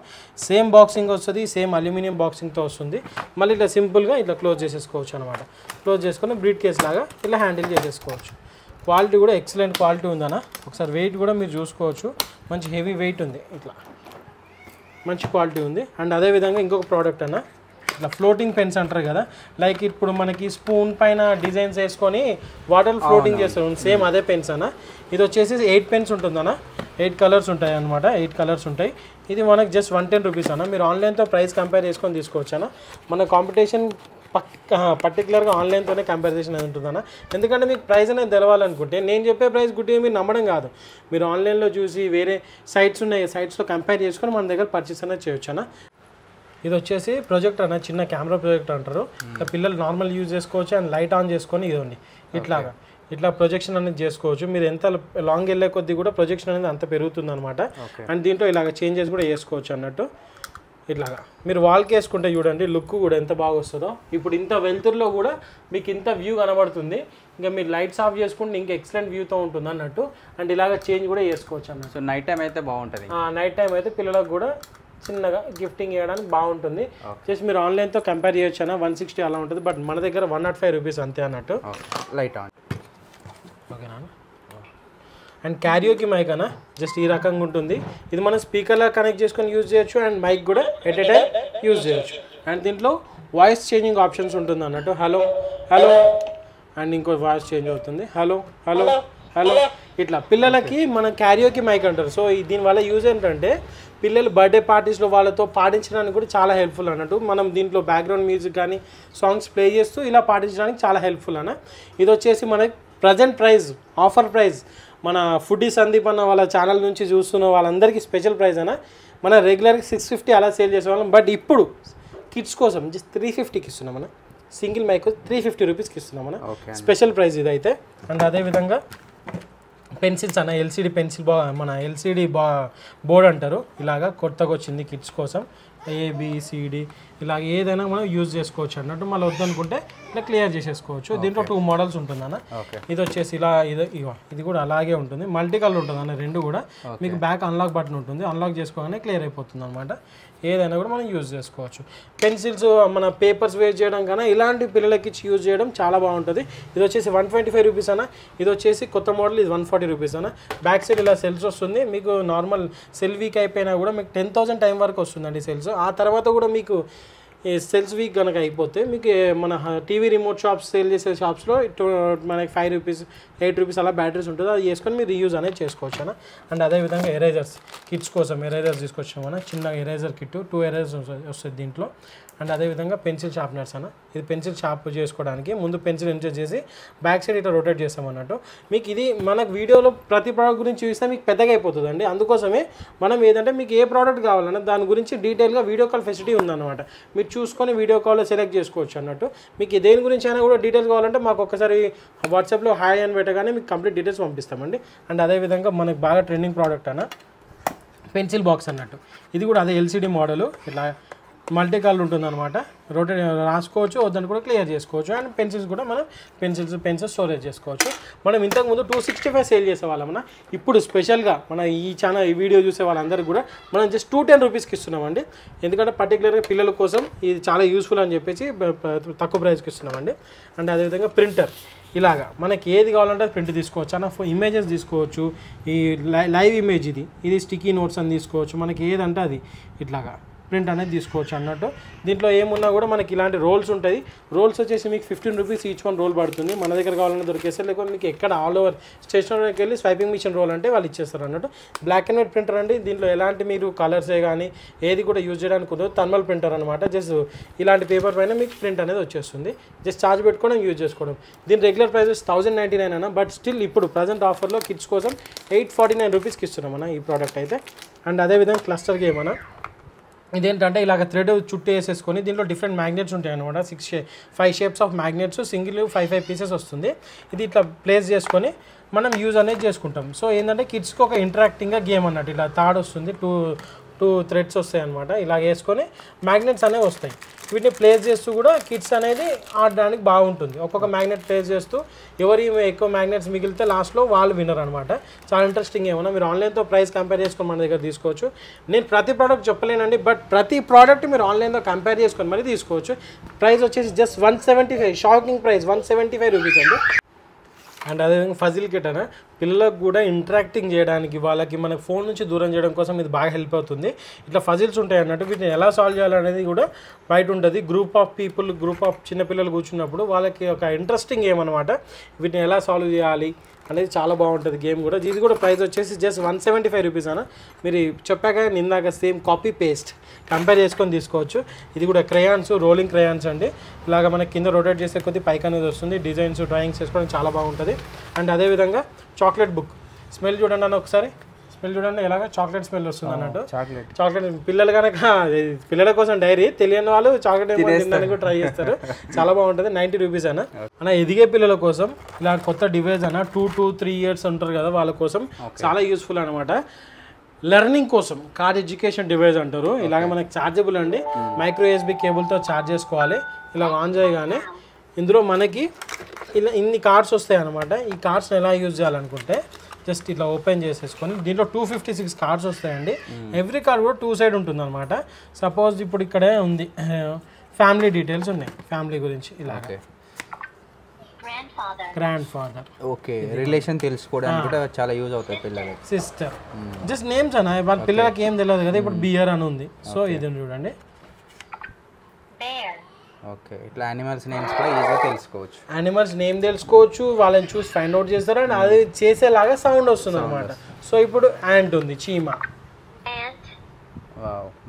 సేమ్ బాక్సింగ్ వస్తుంది, సేమ్ అల్యూమినియం బాక్సింగ్తో వస్తుంది. మళ్ళీ ఇట్లా సింపుల్గా ఇట్లా క్లోజ్ చేసేసుకోవచ్చు అనమాట. క్లోజ్ చేసుకొని బ్రీడ్ కేస్ లాగా ఇట్లా హ్యాండిల్ చేసేసుకోవచ్చు. క్వాలిటీ కూడా ఎక్సలెంట్ క్వాలిటీ ఉందన్న. ఒకసారి వెయిట్ కూడా మీరు చూసుకోవచ్చు, మంచి హెవీ వెయిట్ ఉంది, ఇట్లా మంచి క్వాలిటీ ఉంది. అండ్ అదేవిధంగా ఇంకొక ప్రోడక్ట్ అన్న, ఇట్లా ఫ్లోటింగ్ పెన్స్ అంటారు కదా, లైక్ ఇప్పుడు మనకి స్పూన్ పైన డిజైన్స్ వేసుకొని వాటర్ ఫ్లోటింగ్ చేస్తాం, సేమ్ అదే పెన్స్ అన్న. ఇది వచ్చేసి 8 పెన్స్ ఉంటుందన్న, 8 కలర్స్ ఉంటాయి అనమాట, 8 కలర్స్ ఉంటాయి. ఇది మనకి జస్ట్ 110 రూపీస్ అన్న. మీరు ఆన్లైన్తో ప్రైస్ కంపేర్ చేసుకొని తీసుకోవచ్చు అన్న. మన కాంపిటీషన్ పర్టికులర్గా ఆన్లైన్తోనే కంపారిజన్ అనేది ఉంటుందన్న. ఎందుకంటే మీకు ప్రైస్ అనేది తెలవాలనుకుంటే నేను చెప్పే ప్రైస్ గుడ్డిగా మీరు నమ్మడం కాదు, మీరు ఆన్లైన్లో చూసి వేరే సైట్స్ ఉన్నాయి, సైట్స్లో కంపేర్ చేసుకొని మన దగ్గర పర్చేస్ అనేది చేయొచ్చు అన్న. ఇది వచ్చేసి ప్రొజెక్టర్ అన్న, చిన్న కెమెరా ప్రొజెక్టర్ అంటారు. పిల్లలు నార్మల్ యూజ్ చేసుకోవచ్చు అండ్ లైట్ ఆన్ చేసుకొని ఇదండి ఇట్లాగా ఇట్లా ప్రొజెక్షన్ అనేది చేసుకోవచ్చు. మీరు ఎంత లాంగ్ వెళ్ళే కొద్దీ కూడా ప్రొజెక్షన్ అనేది అంత పెరుగుతుంది అనమాట. అండ్ దీంట్లో ఇలాగ చేంజెస్ కూడా చేసుకోవచ్చు అన్నట్టు. ఇట్లాగా మీరు వాల్కి వేసుకుంటే చూడండి లుక్ కూడా ఎంత బాగా వస్తుందో. ఇప్పుడు ఇంత వెలుతురులో కూడా మీకు ఇంత వ్యూ కనబడుతుంది, ఇంకా మీరు లైట్స్ ఆఫ్ చేసుకుంటే ఇంకా ఎక్సలెంట్ వ్యూతో ఉంటుంది అన్నట్టు. అండ్ ఇలాగ చేంజ్ కూడా చేసుకోవచ్చు అన్నట్టు. సో నైట్ టైం అయితే బాగుంటుంది. నైట్ టైం అయితే పిల్లలకు కూడా చిన్నగా గిఫ్టింగ్ చేయడానికి బాగుంటుంది. జస్ట్ మీరు ఆన్లైన్తో కంపేర్ చేయొచ్చు అన్న, 160 అలా ఉంటుంది, బట్ మన దగ్గర 105 రూపీస్ అంతే అన్నట్టు. లైట్ ఆన్ ఓకేనా. అండ్ క్యారియోకి మైక్ అన్న, జస్ట్ ఈ రకంగా ఉంటుంది. ఇది మనం స్పీకర్లా కనెక్ట్ చేసుకొని యూజ్ చేయొచ్చు అండ్ మైక్ కూడా ఎట్ ఏ టైం యూజ్ చేయొచ్చు. అండ్ దీంట్లో వాయిస్ చేంజింగ్ ఆప్షన్స్ ఉంటుంది అన్నట్టు. హలో హలో అండ్ ఇంకో వాయిస్ చేంజ్ అవుతుంది, హలో హలో హలో ఇట్లా. పిల్లలకి మన క్యారియోకి మైక్ అంటారు. సో దీనివల్ల యూజ్ ఏంటంటే పిల్లలు బర్త్డే పార్టీస్లో వాళ్ళతో పాటించడానికి కూడా చాలా హెల్ప్ఫుల్ అన్నట్టు. మనం దీంట్లో బ్యాక్గ్రౌండ్ మ్యూజిక్ కానీ సాంగ్స్ ప్లే చేస్తూ ఇలా పాటించడానికి చాలా హెల్ప్ఫుల్ అన్న. ఇది వచ్చేసి మనకి ప్రజెంట్ ప్రైస్, ఆఫర్ ప్రైస్, మన ఫుడ్డీ సందీప్ అన్న వాళ్ళ ఛానల్ నుంచి చూస్తున్న వాళ్ళందరికీ స్పెషల్ ప్రైస్ అన్న. మన రెగ్యులర్గా 650 అలా సేల్ చేసేవాళ్ళం, బట్ ఇప్పుడు కిడ్స్ కోసం జస్ట్ 350కి ఇస్తున్నాం అన్న. సింగిల్ మైక్ 350 రూపీస్కి ఇస్తున్నాం అన్న, స్పెషల్ ప్రైస్ ఇదైతే. అండ్ అదేవిధంగా పెన్సిల్స్ అన్న, ఎల్సిడి పెన్సిల్ మన ఎల్సిడి బోర్డ్ అంటారు, ఇలాగా కొత్తగా వచ్చింది కిడ్స్ కోసం. ABCD ఇలాగ ఏదైనా మనం యూజ్ చేసుకోవచ్చు అన్నట్టు. మళ్ళీ వద్దనుకుంటే ఇట్లా క్లియర్ చేసేసుకోవచ్చు. దీంట్లో 2 మోడల్స్ ఉంటుంది అన్న. ఇది వచ్చేసి ఇలా, ఇది కూడా అలాగే ఉంటుంది, మల్టీ కలర్ ఉంటుంది అన్న. రెండు కూడా మీకు బ్యాక్ అన్లాక్ బటన్ ఉంటుంది, అన్లాక్ చేసుకోగానే క్లియర్ అయిపోతుంది అనమాట. ఏదైనా కూడా మనం యూజ్ చేసుకోవచ్చు. పెన్సిల్స్ మన పేపర్స్ వేస్ట్ చేయడం కన్నా ఇలాంటి పిల్లలకి ఇచ్చి యూజ్ చేయడం చాలా బాగుంటుంది. ఇది వచ్చేసి 125 రూపీస్ అన్న. ఇది వచ్చేసి కొత్త మోడల్, ఇది 140 రూపీస్ అన్న. బ్యాక్ సైడ్ ఇలా సెల్స్ వస్తుంది. మీకు నార్మల్ సెల్ వీక్ అయిపోయినా కూడా మీకు 10,000 టైం వరకు వస్తుందండి సెల్స్. ఆ తర్వాత కూడా మీకు సెల్స్ వీక్ కనుక అయిపోతే మీకు మన టీవీ రిమోట్ షాప్స్ సేల్ చేసే షాప్స్లో మనకి 5 రూపీస్ 8 రూపీస్ అలా బ్యాటరీస్ ఉంటుంది, అది వేసుకొని మీరు రీయూజ్ అనేది చేసుకోవచ్చు అన్న. అండ్ అదేవిధంగా ఎరేజర్స్, కిడ్స్ కోసం ఎరేజర్స్ తీసుకొచ్చామన్న. చిన్న ఎరేజర్ కిట్ 2 ఎరేజర్స్ వస్తుంది దీంట్లో. అండ్ అదేవిధంగా పెన్సిల్ షార్ప్నర్స్ అన్న. ఇది పెన్సిల్ షార్ప్ చేసుకోవడానికి ముందు పెన్సిల్ ఇన్సర్ట్ చేసి బ్యాక్ సైడ్ ఇట్లా రొటేట్ చేస్తామన్నట్టు. మీకు ఇది మనకు వీడియోలో ప్రతి ప్రోడక్ట్ గురించి చూస్తే మీకు పెద్దగా అయిపోతుంది అండి. అందుకోసమే మనం ఏదంటే మీకు ఏ ప్రోడక్ట్ కావాలన్నా దాని గురించి డీటెయిల్గా వీడియో కాల్ ఫెసిలిటీ ఉందన్నమాట. మీరు చూసుకొని వీడియో కాల్లో సెలెక్ట్ చేసుకోవచ్చు అన్నట్టు. మీకు దేని గురించి అయినా కూడా డీటెయిల్స్ కావాలంటే మాకు ఒకసారి వాట్సాప్లో హాయ్ అని పెట్టగానే మీకు కంప్లీట్ డీటెయిల్స్ పంపిస్తామండి. అండ్ అదేవిధంగా మనకు బాగా ట్రెండింగ్ ప్రోడక్ట్ అన్న పెన్సిల్ బాక్స్ అన్నట్టు. ఇది కూడా అదే ఎల్సిడి మోడలు, ఇట్లా మల్టీ కలర్ ఉంటుంది అనమాట. రొటేట్ రాసుకోవచ్చు, వద్దని కూడా క్లియర్ చేసుకోవచ్చు. అండ్ పెన్సిల్స్ కూడా మనం పెన్సిల్స్ స్టోరేజ్ చేసుకోవచ్చు. మనం ఇంతకుముందు 265 సేల్ చేసేవాళ్ళమన్నా. ఇప్పుడు స్పెషల్గా మన ఈ ఛానల్ ఈ వీడియో చూసే వాళ్ళందరికీ కూడా మనం జస్ట్ 210 రూపీస్కి ఇస్తున్నామండి. ఎందుకంటే పర్టికులర్గా పిల్లల కోసం ఇది చాలా యూస్ఫుల్ అని చెప్పేసి తక్కువ ప్రైస్కి ఇస్తున్నామండి. అండ్ అదేవిధంగా ప్రింటర్, ఇలాగా మనకి ఏది కావాలంటే ప్రింట్ తీసుకోవచ్చు అన్న. ఇమేజెస్ తీసుకోవచ్చు, ఈ లైవ్ ఇమేజ్ ఇది స్టిక్కీ నోట్స్ అని తీసుకోవచ్చు. మనకి ఏదంటే అది ఇట్లాగా ప్రింట్ అనేది తీసుకోవచ్చు అన్నట్టు. దీంట్లో ఏమున్నా కూడా మనకి ఇలాంటి రోల్స్ ఉంటాయి. రోల్స్ వచ్చేసి మీకు 15 రూపీస్ ఈచ్ వన్ రోల్ పడుతుంది. మన దగ్గర కావాలన్నా దొరికేస్తారు, లేకపోతే మీకు ఎక్కడ ఆల్ ఓవర్ స్టేషనరీకి వెళ్ళి స్వైపింగ్ మిషన్ రోల్ అంటే వాళ్ళు ఇచ్చేస్తారు అన్నట్టు. బ్లాక్ అండ్ వైట్ ప్రింటర్ అండి. దీంట్లో ఎలాంటి మీరు కలర్సే కానీ ఏది కూడా యూజ్ చేయడానికి ఉండదు. థర్మల్ ప్రింటర్ అనమాట. జస్ట్ ఇలాంటి పేపర్ పైన మీకు ప్రింట్ అనేది వచ్చేస్తుంది. జస్ట్ ఛార్జ్ పెట్టుకోవడం, యూజ్ చేసుకోవడం. దీని రెగ్యులర్ ప్రైస్ 1099 అన్న. బట్ స్టిల్ ఇప్పుడు ప్రజెంట్ ఆఫర్లో కిడ్స్ కోసం 849 రూపీస్కి ఇస్తున్నాం అన్న ఈ ప్రోడక్ట్ అయితే. అండ్ అదేవిధంగా క్లస్టర్ గేమ్ అన్న. ఇదేంటంటే ఇలాగ థ్రెడ్ చుట్టూ వేసేసుకొని దీంట్లో డిఫరెంట్ మ్యాగ్నెట్స్ ఉంటాయి అనమాట. 5 shapes of magnets, single 5 pieces వస్తుంది. ఇది ఇట్లా ప్లేస్ చేసుకొని మనం యూజ్ అనేది చేసుకుంటాం. సో ఏంటంటే కిడ్స్కి ఒక ఇంటరాక్టింగ్గా గేమ్ అన్నట్టు. ఇలా తాడు వస్తుంది, టూ థ్రెడ్స్ వస్తాయి అనమాట. ఇలా వేసుకొని మ్యాగ్నెట్స్ అనేవి వస్తాయి. వీటిని ప్లేస్ చేస్తూ కూడా కిడ్స్ అనేది ఆడడానికి బాగుంటుంది. ఒక్కొక్క మ్యాగ్నెట్ ప్లేస్ చేస్తూ ఎవరి ఎక్కువ మ్యాగ్నెట్స్ మిగిలితే లాస్ట్లో వాళ్ళు వినర్ అనమాట. చాలా ఇంట్రెస్టింగ్. ఏమన్నా మీరు ఆన్లైన్తో ప్రైస్ కంపేర్ చేసుకొని మన దగ్గర తీసుకోవచ్చు. నేను ప్రతి ప్రోడక్ట్ చెప్పలేనండి, బట్ ప్రతి ప్రోడక్ట్ మీరు ఆన్లైన్లో కంపేర్ చేసుకొని మరి తీసుకోవచ్చు. ప్రైస్ వచ్చేసి జస్ట్ 175, షాకింగ్ ప్రైస్ 175 రూపీస్ అండి. అండ్ అదేవిధంగా ఫజిల్ కిట్ అన్న పిల్లలకు కూడా ఇంటరాక్టింగ్ చేయడానికి వాళ్ళకి మనకి ఫోన్ నుంచి దూరం చేయడం కోసం ఇది బాగా హెల్ప్ అవుతుంది. ఇట్లా ఫజిల్స్ ఉంటాయి అన్నట్టు వీటిని ఎలా సాల్వ్ చేయాలనేది కూడా బయట ఉంటుంది. గ్రూప్ ఆఫ్ చిన్నపిల్లలు కూర్చున్నప్పుడు వాళ్ళకి ఒక ఇంట్రెస్టింగ్ గేమ్ అనమాట. వీటిని ఎలా సాల్వ్ చేయాలి అనేది చాలా బాగుంటుంది గేమ్ కూడా. ఇది కూడా ప్రైస్ వచ్చేసి జస్ట్ 175 రూపీస్ అన్న. మీరు చెప్పాక నిందాక సేమ్ కాపీ పేస్ట్ కంపేర్ చేసుకొని తీసుకోవచ్చు. ఇది కూడా క్రయాన్స్, రోలింగ్ క్రయాన్స్ అండి. ఇలాగ మనకి కింద రొటేట్ చేసే కొద్ది పైకి అనేది వస్తుంది. డిజైన్స్ డ్రాయింగ్స్ చేసుకోవడం చాలా బాగుంటుంది. అండ్ అదేవిధంగా చాక్లెట్ బుక్ స్మెల్ చూడండి అన్న, ఒకసారి స్మెల్ చూడండి ఎలాగ చాక్లెట్ స్మెల్ వస్తుంది అన్నట్టు. చాక్లెట్ పిల్లలు కనుక పిల్లల కోసం డైరీ తెలియని వాళ్ళు చాక్లెట్ తినడానికి కూడా ట్రై చేస్తారు. చాలా బాగుంటుంది. 90 రూపీస్ అన్న. ఎదిగే పిల్లల కోసం ఇలా కొత్త డివైస్ అన్న 2 to 3 years ఉంటారు కదా, వాళ్ళ కోసం చాలా యూస్ఫుల్ అనమాట. లెర్నింగ్ కోసం కార్డ్ ఎడ్యుకేషన్ డివైస్ అంటారు. ఇలాగ మనకి ఛార్జబుల్ అండి. మైక్రో USB కేబుల్తో ఛార్జ్ చేసుకోవాలి. ఇలా ఆన్ చేయగానే ఇందులో మనకి ఇలా ఇన్ని కార్డ్స్ వస్తాయి అనమాట. ఈ కార్డ్స్ని ఎలా యూజ్ చేయాలనుకుంటే జస్ట్ ఇట్లా ఓపెన్ చేసేసుకొని దీంట్లో 256 కార్డ్స్ వస్తాయండి. ఎవ్రీ కార్డ్ కూడా 2 సైడ్ ఉంటుంది అనమాట. సపోజ్ ఇప్పుడు ఇక్కడే ఉంది ఫ్యామిలీ డీటెయిల్స్ ఉన్నాయి, ఫ్యామిలీ గురించి ఇలా గ్రాండ్ ఫాదర్ ఓకే రిలేషన్ తెలుసుకోవడానికి కూడా చాలా యూజ్ అవుతాయి పిల్లలకి. సిస్టర్ జస్ట్ నేమ్స్ అన్న, వాళ్ళ పిల్లలకి ఏం తెలియదు కదా. ఇప్పుడు బియర్ అని ఉంది, సో ఇది చూడండి. ఓకే ఇట్లా యానిమల్స్ నేమ్స్ కూడా ఈజీగా తెలుసుకోవచ్చు. యానిమల్స్ నేమ్ తెలుసుకోవచ్చు, వాళ్ళని చూసి ఫైండ్ అవుట్ చేస్తారు. అండ్ అది చేసేలాగా సౌండ్ వస్తుంది అనమాట. సో ఇప్పుడు యాంట్ ఉంది, చీమ.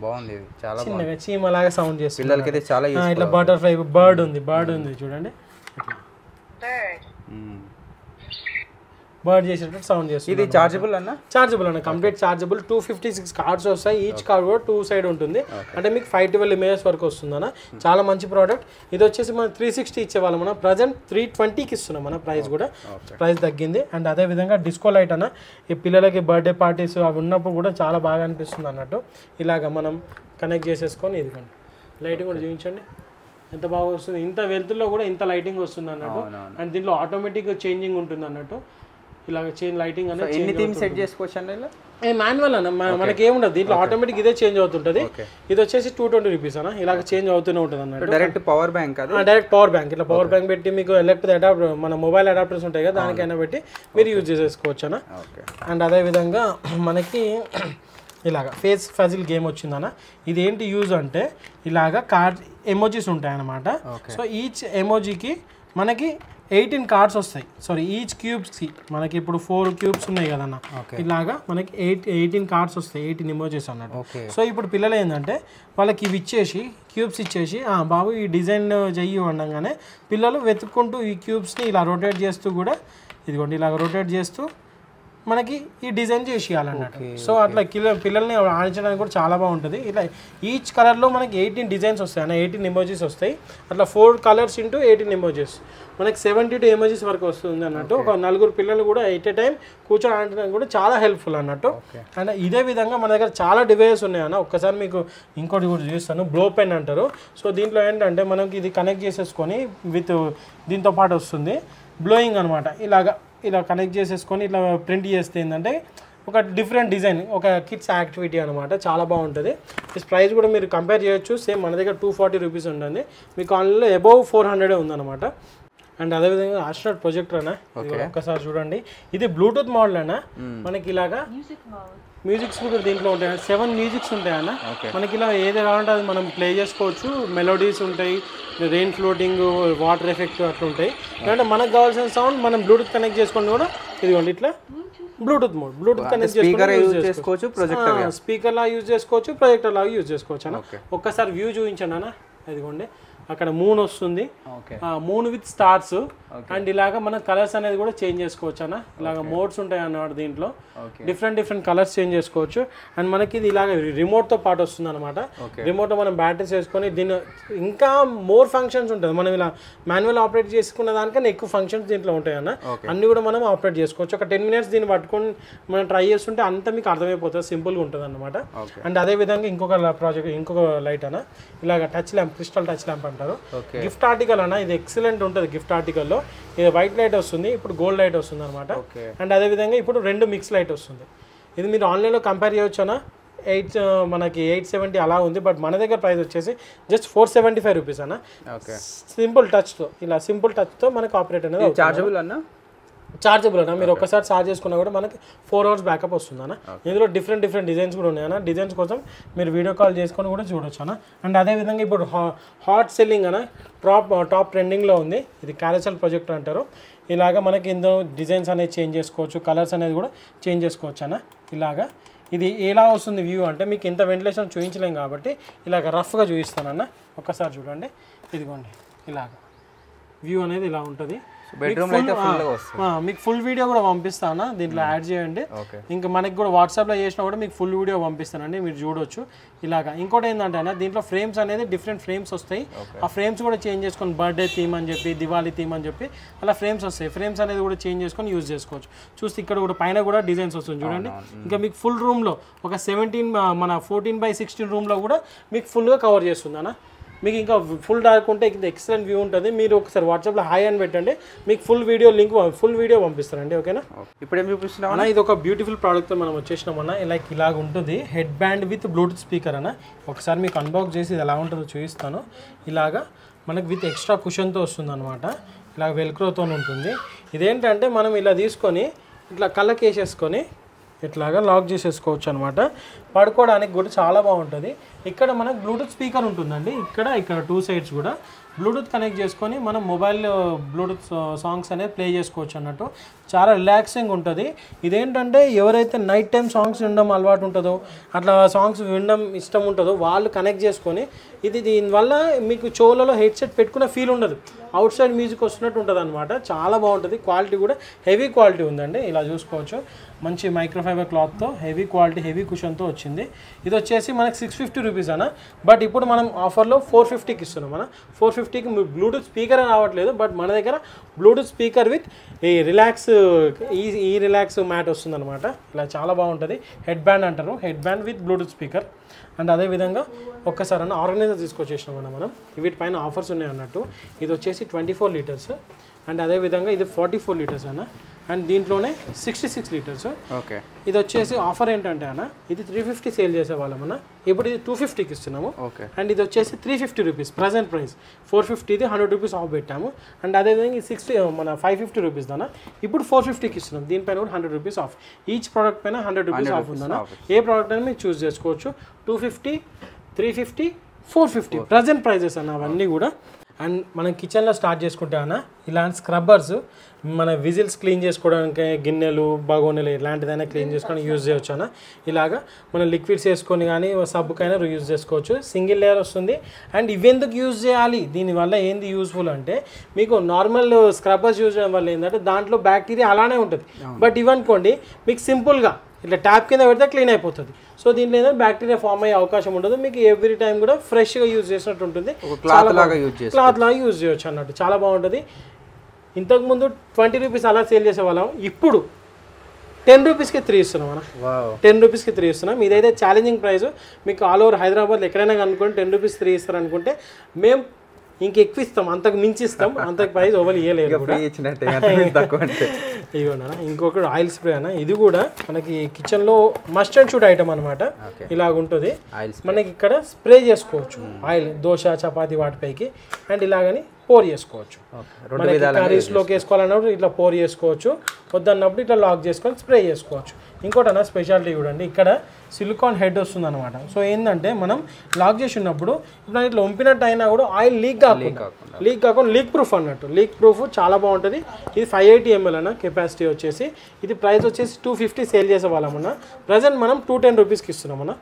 బాగుంది, ఇది చాలా చిన్నగా చీమ లాగా సౌండ్ చేస్తుంది పిల్లలకైతే చాలా. ఇట్లా బటర్ఫ్లై, బర్డ్ ఉంది చూడండి. బర్డ్ చేసేటట్టు సౌండ్ చేస్తుంది. ఇది చార్జబుల్ అన్న? చార్జబుల్ అన్న, కంప్లీట్ చార్జబుల్. 256 కార్డ్స్ వస్తాయి. ఈచ్ కార్డ్ కూడా 2 సైడ్ ఉంటుంది. అంటే మీకు 512 images వరకు వస్తుంది అన్న. చాలా మంచి ప్రోడక్ట్. ఇది వచ్చేసి మనం 360 ఇచ్చేవాళ్ళం మన, ప్రజెంట్ 320కి ఇస్తున్నాం మన. ప్రైస్ కూడా ప్రైస్ తగ్గింది. అండ్ అదేవిధంగా డిస్కో లైట్ అన్న, ఈ పిల్లలకి బర్త్డే పార్టీస్ అవి ఉన్నప్పుడు కూడా చాలా బాగా అనిపిస్తుంది అన్నట్టు. ఇలాగ మనం కనెక్ట్ చేసేసుకొని ఇదిగోండి లైటింగ్ కూడా చూపించండి ఎంత బాగా వస్తుంది. ఇంత వెలుతుల్లో కూడా ఇంత లైటింగ్ వస్తుంది అన్నట్టు. అండ్ దీంట్లో ఆటోమేటిక్గా చేంజింగ్ ఉంటుంది అన్నట్టు. ఇలాగ లైటింగ్ అనేది ఎన్ని థీమ్స్ సెట్ చేసుకోవచ్చు అండి ఇలా? మాన్యువల్ అన్న, మనకి ఏముండదు దీంట్లో, ఆటోమేటిక్ ఇదే చేంజ్ అవుతుంటుంది. ఇది వచ్చేసి 220 రూపీస్ అన్న. ఇలాగ చేంజ్ అవుతూనే ఉంటుంది అన్నట్టు. Direct power bank, direct power bank. ఇట్లా పవర్ బ్యాంక్ పెట్టి మీకు ఎలక్ట్రిక్ అడాప్టర్, మన మొబైల్ అడాప్టర్స్ ఉంటాయి కదా, దానికైనా పెట్టి మీరు యూజ్ చేసేసుకోవచ్చు అన్న. అండ్ అదేవిధంగా మనకి ఇలాగ ఫేస్ ఫజిల్ గేమ్ వచ్చిందన్న. ఇది ఏంటి యూజ్ అంటే ఇలాగ కార్డ్ ఎమోజీస్ ఉంటాయి అన్నమాట. సో ఈచ్ ఎమోజీకి మనకి 18 కార్డ్స్ వస్తాయి. సారీ, ఈచ్ క్యూబ్స్కి మనకి ఇప్పుడు 4 క్యూబ్స్ ఉన్నాయి కదన్న. ఇలాగా మనకి 18 కార్డ్స్ వస్తాయి, 18 ఎమోజీస్ అన్నట్టు. సో ఇప్పుడు పిల్లలు ఏంటంటే వాళ్ళకి ఇవి ఇచ్చేసి క్యూబ్స్ ఇచ్చేసి బాబు ఈ డిజైన్ చెయ్యి అనగానే పిల్లలు వెతుక్కుంటూ ఈ క్యూబ్స్ని ఇలా రొటేట్ చేస్తూ కూడా ఇదిగోండి ఇలాగ రొటేట్ చేస్తూ మనకి ఈ డిజైన్ చేసి ఇవ్వాలన్నట్టు. సో అట్లా పిల్లల్ని ఆడించడానికి కూడా చాలా బాగుంటుంది. ఇట్లా ఈచ్ కలర్లో మనకి 18 డిజైన్స్ వస్తాయి అన్న, 18 ఎమోజీస్ వస్తాయి. అట్లా 4 కలర్స్ ఇంటూ 18 ఎమోజీస్ మనకి 72 ఎమోజీస్ వరకు వస్తుంది అన్నట్టు. ఒక 4 పిల్లలు కూడా ఎట్ ఏ టైం కూర్చొని ఆడడానికి కూడా చాలా హెల్ప్ఫుల్ అన్నట్టు. అండ్ ఇదే విధంగా మన దగ్గర చాలా డివైజెస్ ఉన్నాయి అన్న. ఒక్కసారి మీకు ఇంకోటి కూడా చూస్తాను, బ్లో పెన్ అంటారు. సో దీంట్లో ఏంటంటే మనకి ఇది కనెక్ట్ చేసేసుకొని విత్ దీంతో పాటు వస్తుంది బ్లోయింగ్ అనమాట. ఇలా కనెక్ట్ చేసేసుకొని ఇట్లా ప్రింట్ చేస్తే ఏంటంటే ఒక డిఫరెంట్ డిజైన్, ఒక కిడ్స్ యాక్టివిటీ అనమాట. చాలా బాగుంటుంది. ఈ ప్రైస్ కూడా మీరు కంపేర్ చేయొచ్చు. సేమ్ మన దగ్గర 240 రూపీస్ ఉంటుంది, మీకు ఆన్లైన్లో అబౌవ్ 400 ఉందన్నమాట. అండ్ అదేవిధంగా ఆస్ట్రోనాట్ ప్రొజెక్టర్ అన్న, ఒక్కసారి చూడండి. ఇది బ్లూటూత్ మోడల్ అన్న. మనకి ఇలాగా మ్యూజిక్స్ కూడా దీంట్లో ఉంటాయి. 7 మ్యూజిక్స్ ఉంటాయి అన్న. మనకి ఇలా ఏది కావాలంటే అది మనం ప్లే చేసుకోవచ్చు. మెలోడీస్ ఉంటాయి, రెయిన్ ఫ్లోటింగ్, వాటర్ ఎఫెక్ట్ అట్లా ఉంటాయి. అంటే మనకు కావాల్సిన సౌండ్ మనం బ్లూటూత్ కనెక్ట్ చేసుకొని కూడా ఇదిగోండి ఇట్లా బ్లూటూత్ మోడ్, బ్లూటూత్ కనెక్ట్ చేసుకోవచ్చు. స్పీకర్ లాగా యూజ్ చేసుకోవచ్చు, ప్రొజెక్టర్ లాగా యూజ్ చేసుకోవచ్చు అన్న. ఒక్కసారి వ్యూ చూపించండి అన్న. ఇదిగోండి అక్కడ మూన్ వస్తుంది, మూన్ విత్ స్టార్స్. అండ్ ఇలాగ మన కలర్స్ అనేది కూడా చేంజ్ చేసుకోవచ్చు అన్న. ఇలాగ మోడ్స్ ఉంటాయి అన్నమాట. దీంట్లో డిఫరెంట్ కలర్స్ చేంజ్ చేసుకోవచ్చు. అండ్ మనకి ఇది ఇలాగ రిమోట్తో పాటు వస్తుంది అనమాట. రిమోట్ మనం బ్యాటరీస్ వేసుకొని దీని ఇంకా మోర్ ఫంక్షన్స్ ఉంటుంది. మనం ఇలా మాన్యువల్ ఆపరేట్ చేసుకున్న దానికన్నా ఎక్కువ ఫంక్షన్స్ దీంట్లో ఉంటాయి అన్న. అన్ని కూడా మనం ఆపరేట్ చేసుకోవచ్చు. ఒక 10 minutes దీన్ని పట్టుకొని మనం ట్రై చేస్తుంటే అంతా మీకు అర్థమైపోతుంది, సింపుల్గా ఉంటుంది అనమాట. అండ్ అదేవిధంగా ఇంకొక లైట్ అన్న, ఇలాగ touch lamp, crystal touch lamp అంటారు. గిఫ్ట్ ఆర్టికల్ అన్న, ఇది ఎక్సలెంట్ ఉంటుంది గిఫ్ట్ ఆర్టికల్లో. ఇది వైట్ లైట్ వస్తుంది, ఇప్పుడు గోల్డ్ లైట్ వస్తుంది అనమాట. అండ్ అదేవిధంగా ఇప్పుడు 2 మిక్స్ లైట్ వస్తుంది. ఇది మీరు ఆన్లైన్లో కంపేర్ చేయొచ్చు అన్న. మనకి 870 అలా ఉంది, బట్ మన దగ్గర ప్రైస్ వచ్చేసి జస్ట్ 475 రూపీస్ అన్న. సింపుల్ టచ్తో, ఇలా సింపుల్ టచ్తో మనకు ఆపరేట్ అనేది. చార్జబుల్ అన్న? చార్జబుల్ అన్న. మీరు ఒక్కసారి ఛార్జ్ చేసుకున్నా కూడా మనకి 4 hours బ్యాకప్ వస్తుంది అన్న. ఇందులో డిఫరెంట్ డిజైన్స్ కూడా ఉన్నాయి అన్న. డిజైన్స్ కోసం మీరు వీడియో కాల్ చేసుకొని కూడా చూడొచ్చు అన్న. అండ్ అదేవిధంగా ఇప్పుడు హాట్ సెల్లింగ్ అన్న, టాప్ ట్రెండింగ్లో ఉంది. ఇది క్యారసెల్ ప్రొజెక్టర్ అంటారు. ఇలాగా మనకి ఇందులో డిజైన్స్ అనేది చేంజ్ చేసుకోవచ్చు, కలర్స్ అనేది కూడా చేంజ్ చేసుకోవచ్చు అన్న. ఇలాగా ఇది ఎలా వస్తుంది వ్యూ అంటే మీకు ఇంత వెంటిలేషన్ చూపించలేం కాబట్టి ఇలాగ రఫ్గా చూపిస్తానన్న. ఒక్కసారి చూడండి, ఇదిగోండి ఇలాగ వ్యూ అనేది ఇలా ఉంటుంది. మీకు ఫుల్ వీడియో కూడా పంపిస్తాను, దీంట్లో యాడ్ చేయండి. ఇంకా మనకి కూడా వాట్సాప్లో చేసినా కూడా మీకు ఫుల్ వీడియో పంపిస్తానండి, మీరు చూడొచ్చు. ఇలాగా ఇంకోటి ఏంటంటే అన్న, దీంట్లో ఫ్రేమ్స్ అనేది డిఫరెంట్ ఫ్రేమ్స్ వస్తాయి. ఆ ఫ్రేమ్స్ కూడా చేంజ్ చేసుకొని బర్త్డే థీమ్ అని చెప్పి, దివాళీ థీమ్ అని చెప్పి అలా ఫ్రేమ్స్ వస్తాయి. ఫ్రేమ్స్ అనేది కూడా చేంజ్ చేసుకొని యూజ్ చేసుకోవచ్చు. చూస్తే ఇక్కడ కూడా పైన కూడా డిజైన్స్ వస్తుంది చూడండి. ఇంకా మీకు ఫుల్ రూమ్లో ఒక 14x16 రూమ్లో కూడా మీకు ఫుల్గా కవర్ చేస్తుంది అన్న. మీకు ఇంకా ఫుల్ డార్క్ ఉంటే ఎక్సలెంట్ వ్యూ ఉంటుంది. మీరు ఒకసారి వాట్సాప్లో హాయ్ అని పెట్టండి, మీకు ఫుల్ వీడియో పంపిస్తారండి. ఓకేనా? ఇప్పుడు ఏం చూపిస్తున్నాం అన్న, ఇది ఒక బ్యూటిఫుల్ ప్రోడక్ట్తో మనం వచ్చేసినామన్నా. ఇలాగ ఉంటుంది, head band with Bluetooth speaker అన్న. ఒకసారి మీకు అన్బాక్స్ చేసి ఇది ఎలా ఉంటుందో చూపిస్తాను. ఇలాగా మనకి విత్ ఎక్స్ట్రా కుషన్తో వస్తుంది అనమాట. ఇలా వెల్క్రోతో ఉంటుంది. ఇదేంటంటే మనం ఇలా తీసుకొని ఇట్లా కళ్ళకి వేసేసుకొని ఇట్లాగా లాక్ చేసేసుకోవచ్చు అనమాట. పడుకోవడానికి కూడా చాలా బాగుంటుంది. ఇక్కడ మనకు బ్లూటూత్ స్పీకర్ ఉంటుందండి. ఇక్కడ 2 sides కూడా బ్లూటూత్ కనెక్ట్ చేసుకొని మనం మొబైల్ బ్లూటూత్ సాంగ్స్ అనేది ప్లే చేసుకోవచ్చు అన్నట్టు. చాలా రిలాక్సింగ్ ఉంటుంది. ఇదేంటంటే ఎవరైతే నైట్ టైం సాంగ్స్ వినడం అలవాటు ఉంటుందో, అట్లా సాంగ్స్ వినడం ఇష్టం ఉంటుందో వాళ్ళు కనెక్ట్ చేసుకొని దీనివల్ల మీకు చెవులలో హెడ్సెట్ పెట్టుకున్న ఫీల్ ఉండదు, అవుట్ సైడ్ మ్యూజిక్ వస్తున్నట్టు ఉంటుంది అనమాట. చాలా బాగుంటుంది. క్వాలిటీ కూడా హెవీ క్వాలిటీ ఉందండి. ఇలా చూసుకోవచ్చు, మంచి మైక్రోఫైబర్ క్లాత్తో హెవీ క్వాలిటీ, హెవీ కుషన్తో వచ్చింది. ఇది వచ్చేసి మనకి 650 రూపీస్ అన్న. బట్ ఇప్పుడు మనం ఆఫర్లో 450కి ఇస్తున్నాం అన్న. 450కి బ్లూటూత్ స్పీకర్ రావట్లేదు, బట్ మన దగ్గర బ్లూటూత్ స్పీకర్ విత్ ఈ రిలాక్స్ మ్యాట్ వస్తుంది అనమాట. ఇలా చాలా బాగుంటుంది. హెడ్ బ్యాండ్ అంటారు, head band with Bluetooth speaker. And అదేవిధంగా ఒక్కసారి అన్న ఆర్గనైజర్ తీసుకొచ్చేసినామన్నా మనం. వీటిపైన ఆఫర్స్ ఉన్నాయి అన్నట్టు. ఇది వచ్చేసి 24 లీటర్స్. అండ్ అదేవిధంగా ఇది 44 లీటర్స్ అన్న. అండ్ దీంట్లోనే 66 లీటర్స్. ఓకే. ఇది వచ్చేసి ఆఫర్ ఏంటంటే అన్న, ఇది 350 సేల్ చేసేవాళ్ళం అన్న. ఇప్పుడు ఇది 250కి ఇస్తున్నాము. అండ్ ఇది వచ్చేసి 350 రూపీస్ ప్రజెంట్ ప్రైస్. 450ది 100 రూపీస్ ఆఫ్ పెట్టాము. అండ్ అదేవిధంగా 550 రూపీస్ అన్న. ఇప్పుడు 450కి ఇస్తున్నాం. దీనిపైన కూడా 100 రూపీస్ ఆఫ్. ఈచ్ ప్రోడక్ట్ పైన 100 రూపీస్ ఆఫ్ ఉందన్న. ఏ ప్రోడక్ట్ అయినా మీరు చూస్ చేసుకోవచ్చు. 250, 350, 450 ప్రజెంట్ ప్రైజెస్ అన్న అవన్నీ కూడా. అండ్ మనం కిచెన్లో స్టార్ట్ చేసుకుంటే అన్న, ఇలాంటి స్క్రబ్బర్స్ మన విజిల్స్ క్లీన్ చేసుకోవడానికి, గిన్నెలు, బగోనెలు ఇలాంటిదైనా క్లీన్ చేసుకొని యూజ్ చేయొచ్చు అన్న. ఇలాగా మనం లిక్విడ్స్ వేసుకొని కానీ సబ్బుకైనా యూజ్ చేసుకోవచ్చు. సింగిల్ లేయర్ వస్తుంది. అండ్ ఇవెందుకు యూజ్ చేయాలి, దీనివల్ల ఏంది యూజ్ఫుల్ అంటే, మీకు నార్మల్ స్క్రబ్బర్స్ యూజ్ చేయడం వల్ల ఏంటంటే దాంట్లో బ్యాక్టీరియా అలానే ఉంటుంది. బట్ ఇవనుకోండి మీకు సింపుల్గా ఇట్లా ట్యాప్ కింద పెడితే క్లీన్ అయిపోతుంది. సో దీంట్లో ఏదైనా బ్యాక్టీరియా ఫామ్ అయ్యే అవకాశం ఉండదు. మీకు ఎవ్రీ టైం కూడా ఫ్రెష్గా యూజ్ చేసినట్టు ఉంటుంది. క్లాత్ లాగా యూజ్ చేయొచ్చు అన్నట్టు. చాలా బాగుంటుంది. ఇంతకుముందు 20 రూపీస్ అలా సేల్ చేసేవాళ్ళం. ఇప్పుడు 10 రూపీస్కి 3 ఇస్తున్నాం అన్న. 10 రూపీస్కి 3 ఇస్తున్నాం. ఇదైతే ఛాలెంజింగ్ ప్రైస్. మీకు ఆల్ ఓవర్ హైదరాబాద్లో ఎక్కడైనా కనుక్కోండి 10 రూపీస్ 3 ఇస్తారు అనుకుంటే మేము ఇంకెక్కువ ఇస్తాం, అంతకు మించి ఇస్తాం. అంతకు ప్రైస్ ఓవర్ ఇవ్వలేదు. ఇవ్వనా ఇంకొకటి ఆయిల్ స్ప్రే అన్న. ఇది కూడా మనకి కిచెన్లో మస్ట్ అండ్ షుడ్ ఐటమ్ అనమాట. ఇలాగ ఉంటుంది. మనకి ఇక్కడ స్ప్రే చేసుకోవచ్చు ఆయిల్, దోశ, చపాతి వాటిపైకి. అండ్ ఇలాగని పోర్ చేసుకోవచ్చు. మనకి కర్రీస్లోకి వేసుకోవాలన్నప్పుడు ఇట్లా పోర్ చేసుకోవచ్చు. వద్దన్నప్పుడు ఇట్లా లాక్ చేసుకొని స్ప్రే చేసుకోవచ్చు. ఇంకోటి అన్న స్పెషాలిటీ చూడండి, ఇక్కడ సిలికాన్ హెడ్ వస్తుంది అనమాట. సో ఏంటంటే మనం లాక్ చేసి ఉన్నప్పుడు ఇప్పుడు ఇట్లా వంపినట్టు అయినా కూడా ఆయిల్ లీక్ కాకుండా లీక్ ప్రూఫ్ అన్నట్టు. లీక్ ప్రూఫ్ చాలా బాగుంటుంది. ఇది 580 ml అన్న కెపాసిటీ వచ్చేసి. ఇది ప్రైస్ వచ్చేసి 250 సేల్ చేసే వాళ్ళమన్నా. ప్రజెంట్ మనం 210 రూపీస్కి ఇస్తున్నామన్నా.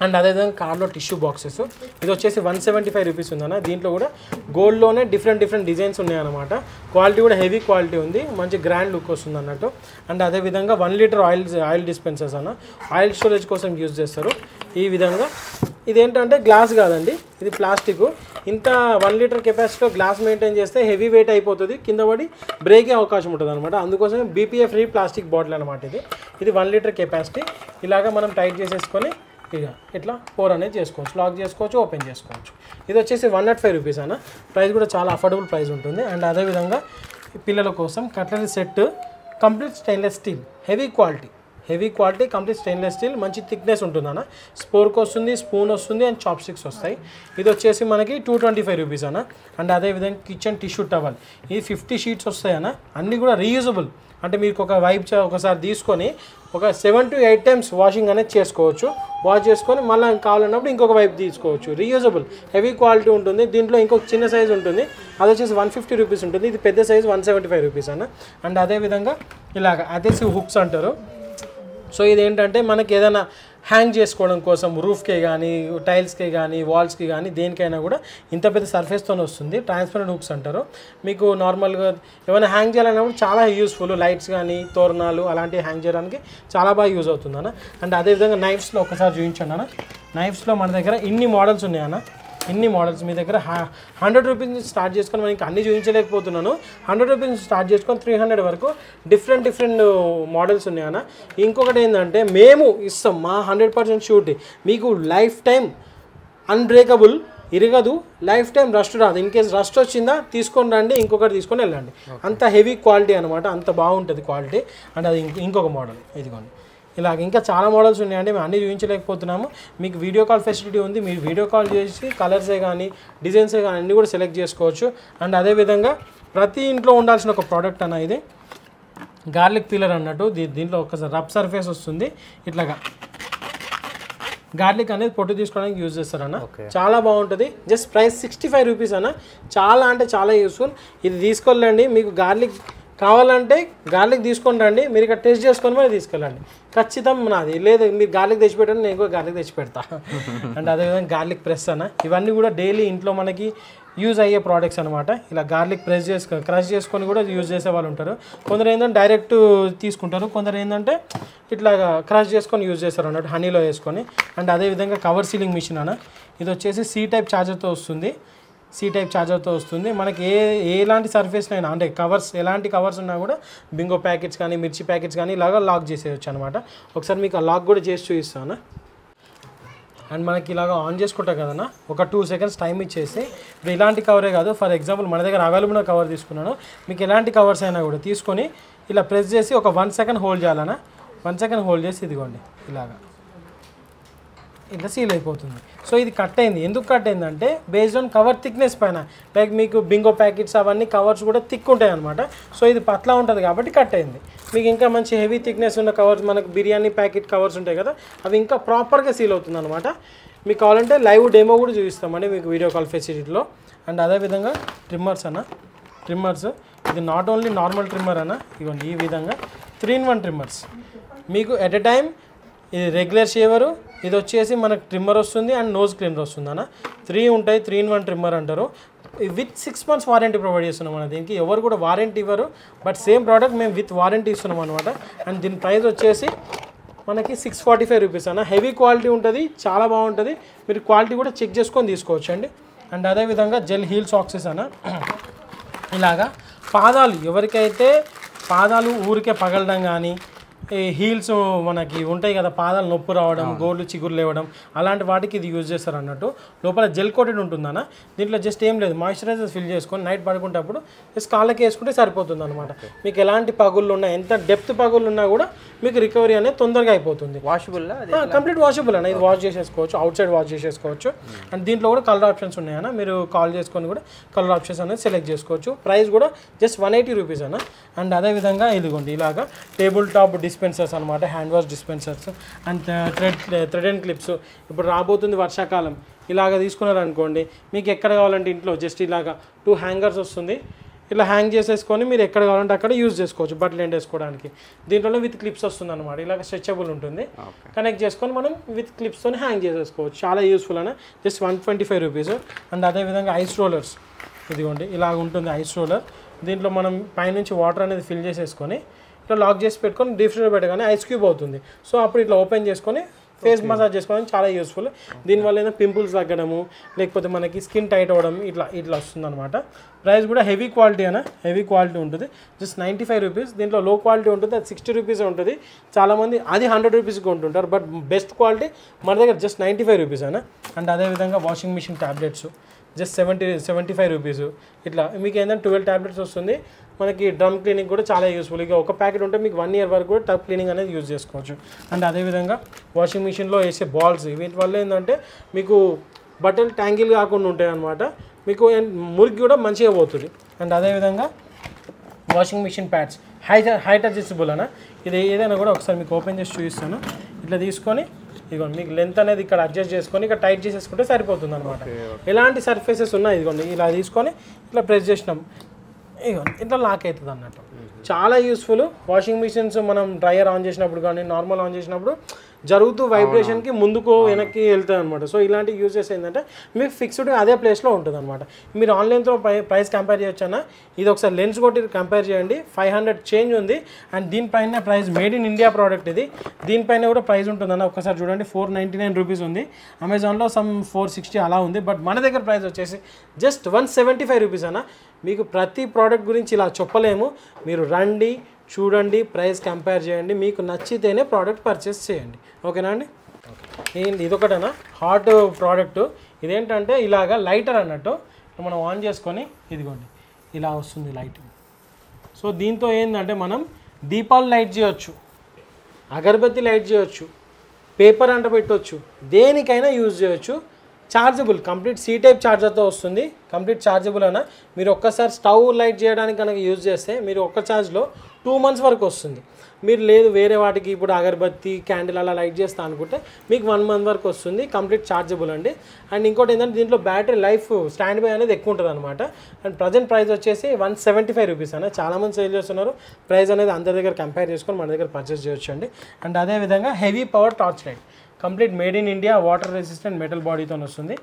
అండ్ అదేవిధంగా కార్లో టిష్యూ బాక్సెస్. ఇది వచ్చేసి 175 రూపీస్ ఉందన్న. దీంట్లో కూడా గోల్డ్లోనే డిఫరెంట్ డిజైన్స్ ఉన్నాయన్నమాట. క్వాలిటీ కూడా హెవీ క్వాలిటీ ఉంది. మంచి గ్రాండ్ లుక్ వస్తుంది అన్నట్టు. అండ్ అదేవిధంగా 1 లీటర్ ఆయిల్ డిస్పెన్సర్స్ అన్న. ఆయిల్ స్టోరేజ్ కోసం యూజ్ చేస్తారు. ఈ విధంగా ఇదేంటంటే గ్లాస్ కాదండి, ఇది ప్లాస్టిక్. ఇంత 1 లీటర్ కెపాసిటీలో గ్లాస్ మెయింటైన్ చేస్తే హెవీ వెయిట్ అయిపోతుంది, కింద పడి బ్రేకే అవకాశం ఉంటుంది అనమాట. అందుకోసమే BPA ఫ్రీ ప్లాస్టిక్ బాటిల్ అనమాట ఇది 1 లీటర్ కెపాసిటీ. ఇలాగా మనం టైట్ చేసేసుకొని ఇక ఇట్లా పోర్ అనేది చేసుకోవచ్చు, లాక్ చేసుకోవచ్చు, ఓపెన్ చేసుకోవచ్చు. ఇది వచ్చేసి 105 రూపీస్ అన్న. ప్రైస్ కూడా చాలా అఫోర్డబుల్ ప్రైస్ ఉంటుంది. అండ్ అదేవిధంగా పిల్లల కోసం cutlery set, complete stainless steel, heavy quality, heavy quality complete stainless steel, మంచి థిక్నెస్ ఉంటుందన్న. స్పోర్క్ వస్తుంది, స్పూన్ వస్తుంది అండ్ చాప్ స్టిక్స్ వస్తాయి. ఇది వచ్చేసి మనకి 225 రూపీస్ అన్న. అండ్ అదేవిధంగా కిచెన్ టిష్యూ టవల్, ఇది 50 షీట్స్ వస్తాయన్న. అన్నీ కూడా రీయూజబుల్, అంటే మీకు ఒక వైప్ ఒకసారి తీసుకొని ఒక 7 to 8 టైమ్స్ వాషింగ్ అనేది చేసుకోవచ్చు. వాష్ చేసుకొని మళ్ళీ కావాలన్నప్పుడు ఇంకొక వైప్ తీసుకోవచ్చు. రీయూజబుల్, హెవీ క్వాలిటీ ఉంటుంది. దీంట్లో ఇంకొక చిన్న సైజ్ ఉంటుంది, అది వచ్చేసి 150 రూపీస్ ఉంటుంది. ఇది పెద్ద సైజ్ 175 రూపీస్ అన్న. అండ్ అదేవిధంగా ఇలాగ అదెసివ్ హుక్స్ అంటారు. సో ఇది ఏంటంటే మనకి ఏదైనా హ్యాంగ్ చేసుకోవడం కోసం రూఫ్కే కానీ, టైల్స్కి కానీ, వాల్స్కి కానీ దేనికైనా కూడా ఇంత పెద్ద సర్ఫేస్తో వస్తుంది. ట్రాన్స్పరెంట్ హుక్స్ అంటారు. మీకు నార్మల్గా ఏమైనా హ్యాంగ్ చేయాలన్నప్పుడు చాలా యూస్ఫుల్, లైట్స్ కానీ తోరణాలు అలాంటివి హ్యాంగ్ చేయడానికి చాలా బాగా యూజ్ అవుతుంది అన్న. అండ్ అదేవిధంగా నైఫ్స్లో ఒకసారి చూపించండి అన్న. నైఫ్స్లో మన దగ్గర ఇన్ని మోడల్స్ ఉన్నాయన్న, ఇన్ని మోడల్స్. మీ దగ్గర 100 రూపీస్ నుంచి స్టార్ట్ చేసుకొని మనకి అన్ని చూపించలేకపోతున్నాను. 100 రూపీస్ నుంచి స్టార్ట్ చేసుకొని 300 వరకు డిఫరెంట్ మోడల్స్ ఉన్నాయన్న. ఇంకొకటి ఏంటంటే మేము ఇస్తాం మా 100% షూరిటీ, మీకు లైఫ్ టైం అన్బ్రేకబుల్, ఇరగదు, లైఫ్ టైం రస్ట్ రాదు. ఇన్ కేస్ రస్ట్ వచ్చిందా తీసుకొని రండి, ఇంకొకటి తీసుకొని వెళ్ళండి. అంత హెవీ క్వాలిటీ అనమాట, అంత బాగుంటుంది క్వాలిటీ. అండ్ అది ఇంకొక మోడల్ ఇదిగోండి. ఇలాగ ఇంకా చాలా మోడల్స్ ఉన్నాయండి, మేము అన్నీ చూపించలేకపోతున్నాము. మీకు వీడియో కాల్ ఫెసిలిటీ ఉంది, మీరు వీడియో కాల్ చేసి కలర్సే కానీ డిజైన్సే కానీ అన్నీ కూడా సెలెక్ట్ చేసుకోవచ్చు. అండ్ అదేవిధంగా ప్రతి ఇంట్లో ఉండాల్సిన ఒక ప్రోడక్ట్ అన్న ఇది గార్లిక్ పీలర్ అన్నట్టు. దీంట్లో ఒకసారి రబ్ సర్ఫేస్ వస్తుంది, ఇట్లాగా గార్లిక్ అనేది పొట్టు తీసుకోవడానికి యూజ్ చేస్తారన్న. చాలా బాగుంటుంది. జస్ట్ ప్రైస్ 65 రూపీస్ అన్న. చాలా అంటే చాలా యూస్ఫుల్. ఇది తీసుకోవాలండి. మీకు గార్లిక్ కావాలంటే గార్లిక్ తీసుకొని రండి, మీరు ఇక్కడ టెస్ట్ చేసుకొని మరి తీసుకెళ్ళండి. ఖచ్చితం నాది. లేదు మీరు గార్లిక్ తెచ్చిపెట్టండి, నేను కూడా గార్లిక్ తెచ్చిపెడతా. అండ్ అదేవిధంగా గార్లిక్ ప్రెస్ అన్న. ఇవన్నీ కూడా డైలీ ఇంట్లో మనకి యూజ్ అయ్యే ప్రోడక్ట్స్ అనమాట. ఇలా గార్లిక్ క్రష్ చేసుకొని కూడా యూజ్ చేసే వాళ్ళు ఉంటారు. కొందరు ఏంటంటే డైరెక్ట్ తీసుకుంటారు, కొందరు ఏంటంటే ఇట్లాగా క్రష్ చేసుకొని యూజ్ చేస్తారు అన్నట్టు, హనీలో వేసుకొని. అండ్ అదేవిధంగా కవర్ సీలింగ్ మిషన్ అన్న. ఇది వచ్చేసి C టైప్ ఛార్జర్తో వస్తుంది. మనకి ఎలాంటి సర్ఫేస్నైనా, అంటే కవర్స్ ఎలాంటి కవర్స్ ఉన్నా కూడా బింగో ప్యాకెట్స్ కానీ మిర్చి ప్యాకెట్స్ కానీ ఇలాగా లాక్ చేసేయచ్చు అనమాట. ఒకసారి మీకు ఆ లాక్ కూడా చేసి చూపిస్తాను. అండ్ మనకి ఇలాగ ఆన్ చేసుకుంటాం కదన్నా, ఒక 2 సెకండ్స్ టైం ఇచ్చేసి, ఇప్పుడు ఇలాంటి కవరే కాదు, ఫర్ ఎగ్జాంపుల్ మన దగ్గర అవైలబుల్ కవర్ తీసుకున్నాను, మీకు ఎలాంటి కవర్స్ అయినా కూడా తీసుకొని ఇలా ప్రెస్ చేసి ఒక 1 సెకండ్ హోల్డ్ చేయాలన్నా. 1 సెకండ్ హోల్డ్ చేసి ఇదిగోండి ఇలాగా ఇట్లా సీల్ అయిపోతుంది. సో ఇది కట్ అయింది. ఎందుకు కట్ అయిందంటే బేస్డ్ ఆన్ కవర్ థిక్నెస్ పైన, లైక్ మీకు బింగో ప్యాకెట్స్ అవన్నీ కవర్స్ కూడా థిక్ ఉంటాయి అనమాట. సో ఇది పట్లా ఉంటుంది కాబట్టి కట్ అయింది. మీకు ఇంకా మంచి హెవీ థిక్నెస్ ఉన్న కవర్స్, మనకు బిర్యానీ ప్యాకెట్ కవర్స్ ఉంటాయి కదా, అవి ఇంకా ప్రాపర్గా సీల్ అవుతుంది అనమాట. మీకు కావాలంటే లైవ్ డెమో కూడా చూపిస్తామండి మీకు వీడియో కాల్ ఫెసిలిటీలో. అండ్ అదేవిధంగా ట్రిమ్మర్స్ అన్న. ట్రిమ్మర్స్ ఇది నాట్ ఓన్లీ నార్మల్ ట్రిమ్మర్ అన్న, ఇవ్వండి ఈ విధంగా 3-in-1 ట్రిమ్మర్స్. మీకు ఎట్ ఎ టైం ఇది రెగ్యులర్ షేవరు, ఇది వచ్చేసి మనకు ట్రిమ్మర్ వస్తుంది అండ్ నోజ్ క్లీనర్ వస్తుంది అన్న. 3 ఉంటాయి, 3-in-1 ట్రిమ్మర్ అంటారు. విత్ 6 months వారంటీ ప్రొవైడ్ చేస్తున్నాం అన్న. దీనికి ఎవరు కూడా వారంటీ ఇవ్వరు, బట్ సేమ్ ప్రోడక్ట్ మేము విత్ వారంటీ ఇస్తున్నాం అనమాట. అండ్ దీని ప్రైస్ వచ్చేసి మనకి 645 రూపీస్ అన్న. హెవీ క్వాలిటీ ఉంటుంది, చాలా బాగుంటుంది. మీరు క్వాలిటీ కూడా చెక్ చేసుకొని తీసుకోవచ్చు అండి. అండ్ అదేవిధంగా జెల్ హీల్ సాక్సెస్ అన్న. ఇలాగా పాదాలు, ఎవరికైతే పాదాలు ఊరికే పగలడం కానీ, ఈ హీల్స్ మనకి ఉంటాయి కదా, పాదాలు నొప్పి రావడం, గోళ్ళు చిగురు లేవడం, అలాంటి వాటికి ఇది యూజ్ చేస్తారు అన్నట్టు. లోపల జెల్ కోటెడ్ ఉంటుందన్న. దీంట్లో జస్ట్ ఏం లేదు, మాయిశ్చరైజర్ ఫిల్ చేసుకొని నైట్ పడుకుంటప్పుడు జస్ట్ కాళ్ళకి వేసుకుంటే సరిపోతుంది అనమాట. మీకు ఎలాంటి పగుళ్ళు ఉన్నా, ఎంత డెప్త్ పగుళ్ళు ఉన్నా కూడా మీకు రికవరీ అనేది తొందరగా అయిపోతుంది. వాషబుల్, కంప్లీట్ వాషబుల్ అన్న. ఇది వాష్ చేసేసుకోవచ్చు, అవుట్ సైడ్ వాష్ చేసేసుకోవచ్చు. అండ్ దీంట్లో కూడా కలర్ ఆప్షన్స్ ఉన్నాయన్న. మీరు కాల్ చేసుకొని కూడా కలర్ ఆప్షన్స్ అనేది సెలెక్ట్ చేసుకోవచ్చు. ప్రైస్ కూడా జస్ట్ 180 రూపీస్ అన్న. అండ్ అదేవిధంగా ఇదిగోండి ఇలాగా టేబుల్ టాప్ డిస్పెన్సర్స్ అనమాట, hand wash dispensers and thread and clips. ఇప్పుడు రాబోతుంది వర్షాకాలం, ఇలాగ తీసుకున్నారనుకోండి, మీకు ఎక్కడ కావాలంటే ఇంట్లో జస్ట్ ఇలాగా 2 హ్యాంగర్స్ వస్తుంది, ఇలా హ్యాంగ్ చేసేసుకొని మీరు ఎక్కడ కావాలంటే అక్కడ యూజ్ చేసుకోవచ్చు బట్టలు ఎండేసుకోవడానికి. దీంట్లోనే విత్ క్లిప్స్ వస్తుంది అనమాట, ఇలాగ స్ట్రెచబుల్ ఉంటుంది. కనెక్ట్ చేసుకొని మనం విత్ క్లిప్స్తో హ్యాంగ్ చేసేసుకోవచ్చు. చాలా యూస్ఫుల్ అన్న. Just 125 rupees. అండ్ అదేవిధంగా ఐస్ రోలర్స్, ఇదిగోండి ఇలాగ ఉంటుంది ఐస్ రోలర్. దీంట్లో మనం పైనుంచి వాటర్ అనేది ఫిల్ చేసేసుకొని ఇట్లా లాక్ చేసి పెట్టుకొని డీప్ ఫ్రీజర్ పెట్టగానే ఐస్ క్యూబ్ అవుతుంది. సో అప్పుడు ఇట్లా ఓపెన్ చేసుకొని ఫేస్ మసాజ్ చేసుకోవడానికి చాలా యూస్ఫుల్. దీనివల్ల ఏదైనా పింపుల్స్ తగ్గడము, లేకపోతే మనకి స్కిన్ టైట్ అవ్వడం ఇట్లా వస్తుంది అనమాట. ప్రైస్ కూడా హెవీ క్వాలిటీ అన్న, హెవీ క్వాలిటీ ఉంటుంది. Just 95 rupees. దీంట్లో లో క్వాలిటీ ఉంటుంది, అది 60 రూపీస్ ఉంటుంది. చాలామంది అది 100 రూపీస్కి కొంటుంటారు, బట్ బెస్ట్ క్వాలిటీ మన దగ్గర జస్ట్ 95 రూపీస్ అన్న. అండ్ అదేవిధంగా washing machine tablets just 75 rupees. ఇట్లా మీకు ఏంటంటే 12 ట్యాబ్లెట్స్ వస్తుంది. మనకి డ్రమ్ క్లీనింగ్ కూడా చాలా యూస్ఫుల్. ఇక ఒక ప్యాకెట్ ఉంటే మీకు 1 ఇయర్ వరకు కూడా టబ్ క్లీనింగ్ అనేది యూజ్ చేసుకోవచ్చు. అండ్ అదేవిధంగా వాషింగ్ మిషన్లో వేసే బాల్స్, వీటి వల్ల ఏంటంటే మీకు బట్టలు ట్యాంగిల్ కాకుండా ఉంటాయి అనమాట. మీకు మురికి కూడా మంచిగా పోతుంది. అండ్ అదేవిధంగా washing machine pads height adjustable అన్న. ఇది ఏదైనా కూడా ఒకసారి మీకు ఓపెన్ చేసి చూపిస్తాను. ఇట్లా తీసుకొని ఇదిగోండి మీకు లెంత్ అనేది ఇక్కడ అడ్జస్ట్ చేసుకొని ఇక్కడ టైట్ చేసేసుకుంటే సరిపోతుంది అనమాట. ఎలాంటి సర్ఫేసెస్ ఉన్నాయి ఇదిగోండి ఇలా తీసుకొని ఇట్లా ప్రెస్ చేసినాం ఇదిగోండి ఇట్లా లాక్ అవుతుంది అన్నట్టు. చాలా యూస్ఫుల్. వాషింగ్ మిషన్స్ మనం డ్రైయర్ ఆన్ చేసినప్పుడు కానీ నార్మల్ ఆన్ చేసినప్పుడు జరుగుతూ వైబ్రేషన్కి ముందుకు వెనక్కి వెళ్తుంది అనమాట. సో ఇలాంటి యూజెస్ ఏంటంటే మీకు ఫిక్స్డ్ అదే ప్లేస్లో ఉంటుంది అనమాట. మీరు ఆన్లైన్తో ప్రైస్ కంపేర్ చేయొచ్చు అన్న. ఇది ఒకసారి లెన్స్ కొట్టి కంపేర్ చేయండి. 500 చేంజ్ ఉంది. అండ్ దీనిపైన price made in India product ఇది. దీనిపైన కూడా ప్రైస్ ఉంటుందన్న. ఒకసారి చూడండి 499 రూపీస్ ఉంది. అమెజాన్లో సమ్ 460 అలా ఉంది. బట్ మన దగ్గర ప్రైస్ వచ్చేసి జస్ట్ 175 రూపీస్ అన్న. మీకు ప్రతి ప్రోడక్ట్ గురించి ఇలా చెప్పలేము. మీరు రండి, చూడండి, ప్రైస్ కంపేర్ చేయండి, మీకు నచ్చితేనే ప్రోడక్ట్ పర్చేస్ చేయండి. ఓకేనా అండి? ఇదొకటేనా హాట్ ప్రోడక్ట్. ఇదేంటంటే ఇలాగా లైటర్ అన్నట్టు మనం ఆన్ చేసుకొని ఇదిగోండి ఇలా వస్తుంది లైట్. సో దీంతో ఏంటంటే మనం దీపాలు లైట్ చేయొచ్చు, అగరబత్తి లైట్ చేయొచ్చు, పేపర్ అంట పెట్టవచ్చు, దేనికైనా యూజ్ చేయొచ్చు. చార్జబుల్, కంప్లీట్ సి టైప్ ఛార్జర్తో వస్తుంది. కంప్లీట్ చార్జబుల్ అన్న. మీరు ఒక్కసారి స్టవ్ లైట్ చేయడానికి కనుక యూజ్ చేస్తే మీరు ఒక్క ఛార్జ్లో 2 months వరకు వస్తుంది. మీరు లేదు వేరే వాటికి ఇప్పుడు అగరబత్తి క్యాండిల్ అలా లైట్ చేస్తా అనుకుంటే మీకు 1 month వరకు వస్తుంది. కంప్లీట్ చార్జబుల్ అండి. అండ్ ఇంకోటి ఏంటంటే దీంట్లో బ్యాటరీ లైఫ్ స్టాండ్ బై అనేది ఎక్కువ ఉంటుంది అనమాట. అండ్ ప్రజెంట్ ప్రైస్ వచ్చేసి 175 రూపీస్ అన్న. చాలామంది సేల్ చేస్తున్నారు. ప్రైస్ అనేది అందరి దగ్గర కంపేర్ చేసుకొని మన దగ్గర పర్చేస్ చేయొచ్చు అండి. అండ్ అదేవిధంగా heavy power torch light, complete made in India, water resistant metal బాడీతో వస్తుంది.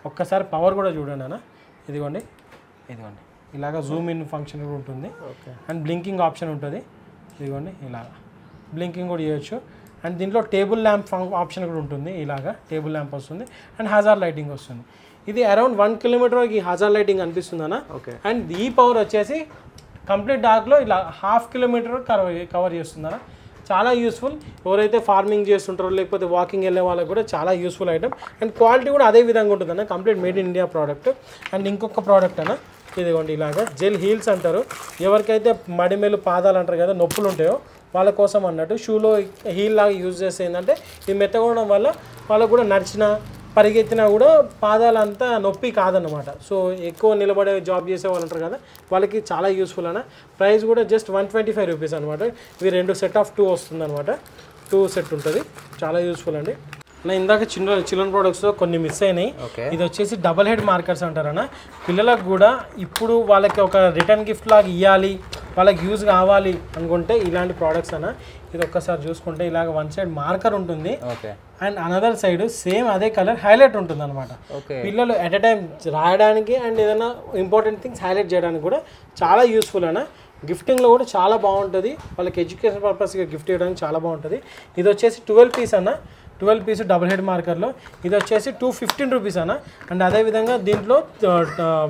ఒక్కసారి పవర్ కూడా చూడండి అన్న. ఇదిగోండి ఇలాగ జూమ్ ఇన్ ఫంక్షన్ కూడా ఉంటుంది. అండ్ బ్లింకింగ్ ఆప్షన్ ఉంటుంది. ఇదిగోండి ఇలాగ బ్లింకింగ్ కూడా చేయొచ్చు. అండ్ దీంట్లో టేబుల్ ల్యాంప్ ఆప్షన్ కూడా ఉంటుంది. ఇలాగా టేబుల్ ల్యాంప్ వస్తుంది. అండ్ హజార్ లైటింగ్ వస్తుంది. ఇది అరౌండ్ 1 kilometer వరకు ఈ హజార్ లైటింగ్ అనిపిస్తుంది అన్న. అండ్ ఈ పవర్ వచ్చేసి కంప్లీట్ డార్క్లో ఇలా 1/2 kilometer కవర్ చేస్తుందన్న. చాలా యూస్ఫుల్. ఎవరైతే ఫార్మింగ్ చేస్తుంటారో లేకపోతే వాకింగ్ వెళ్ళే వాళ్ళకి కూడా చాలా యూస్ఫుల్ ఐటమ్. అండ్ క్వాలిటీ కూడా అదే విధంగా ఉంటుంది అన్న. Complete made in India product. And ఇంకొక ప్రోడక్ట్ అన్న ఇదిగోండి ఇలాగా జెల్ హీల్స్ అంటారు. ఎవరికైతే మడిమేలు పాదాలు అంటారు కదా నొప్పులు ఉంటాయో వాళ్ళ కోసం అన్నట్టు షూలో హీల్ లాగా యూజ్ చేస్తే ఏంటంటే ఇది మెత్తగొనడం వల్ల వాళ్ళకు కూడా నడిచినా పరిగెత్తినా కూడా పాదాలంతా నొప్పి కాదన్నమాట. సో ఎక్కువ నిలబడే జాబ్ చేసే వాళ్ళు ఉంటారు కదా వాళ్ళకి చాలా యూస్ఫుల్ అన్న. ప్రైస్ కూడా జస్ట్ 125 రూపీస్ అనమాట. ఇవి 2 సెట్ ఆఫ్ 2 వస్తుంది అనమాట. 2 సెట్ ఉంటుంది. చాలా యూస్ఫుల్ అండి. నా ఇందాక చిల్డ్రన్ ప్రోడక్ట్స్లో కొన్ని మిస్ అయినాయి. ఇది వచ్చేసి డబల్ హెడ్ మార్కర్స్ అంటారన్న. పిల్లలకు కూడా ఇప్పుడు వాళ్ళకి ఒక రిటర్న్ గిఫ్ట్ లాగా ఇవ్వాలి, వాళ్ళకి యూజ్ కావాలి అనుకుంటే ఇలాంటి ప్రోడక్ట్స్ అన్న. ఇది ఒక్కసారి చూసుకుంటే ఇలాగ 1 side మార్కర్ ఉంటుంది. అండ్ అనదర్ సైడ్ సేమ్ అదే కలర్ హైలైట్ ఉంటుంది అనమాట. పిల్లలు ఎట్ ఎ టైం రాయడానికి అండ్ ఏదైనా ఇంపార్టెంట్ థింగ్స్ హైలైట్ చేయడానికి కూడా చాలా యూస్ఫుల్ అన్న. గిఫ్టింగ్లో కూడా చాలా బాగుంటుంది. వాళ్ళకి ఎడ్యుకేషన్ పర్పస్గా గిఫ్ట్ చేయడానికి చాలా బాగుంటుంది. ఇది వచ్చేసి 12 పీస్ అన్న. 12 పీస్ డబుల్ హెడ్ మార్కర్లో ఇది వచ్చేసి 215 రూపీస్ అన్న. అండ్ అదేవిధంగా దీంట్లో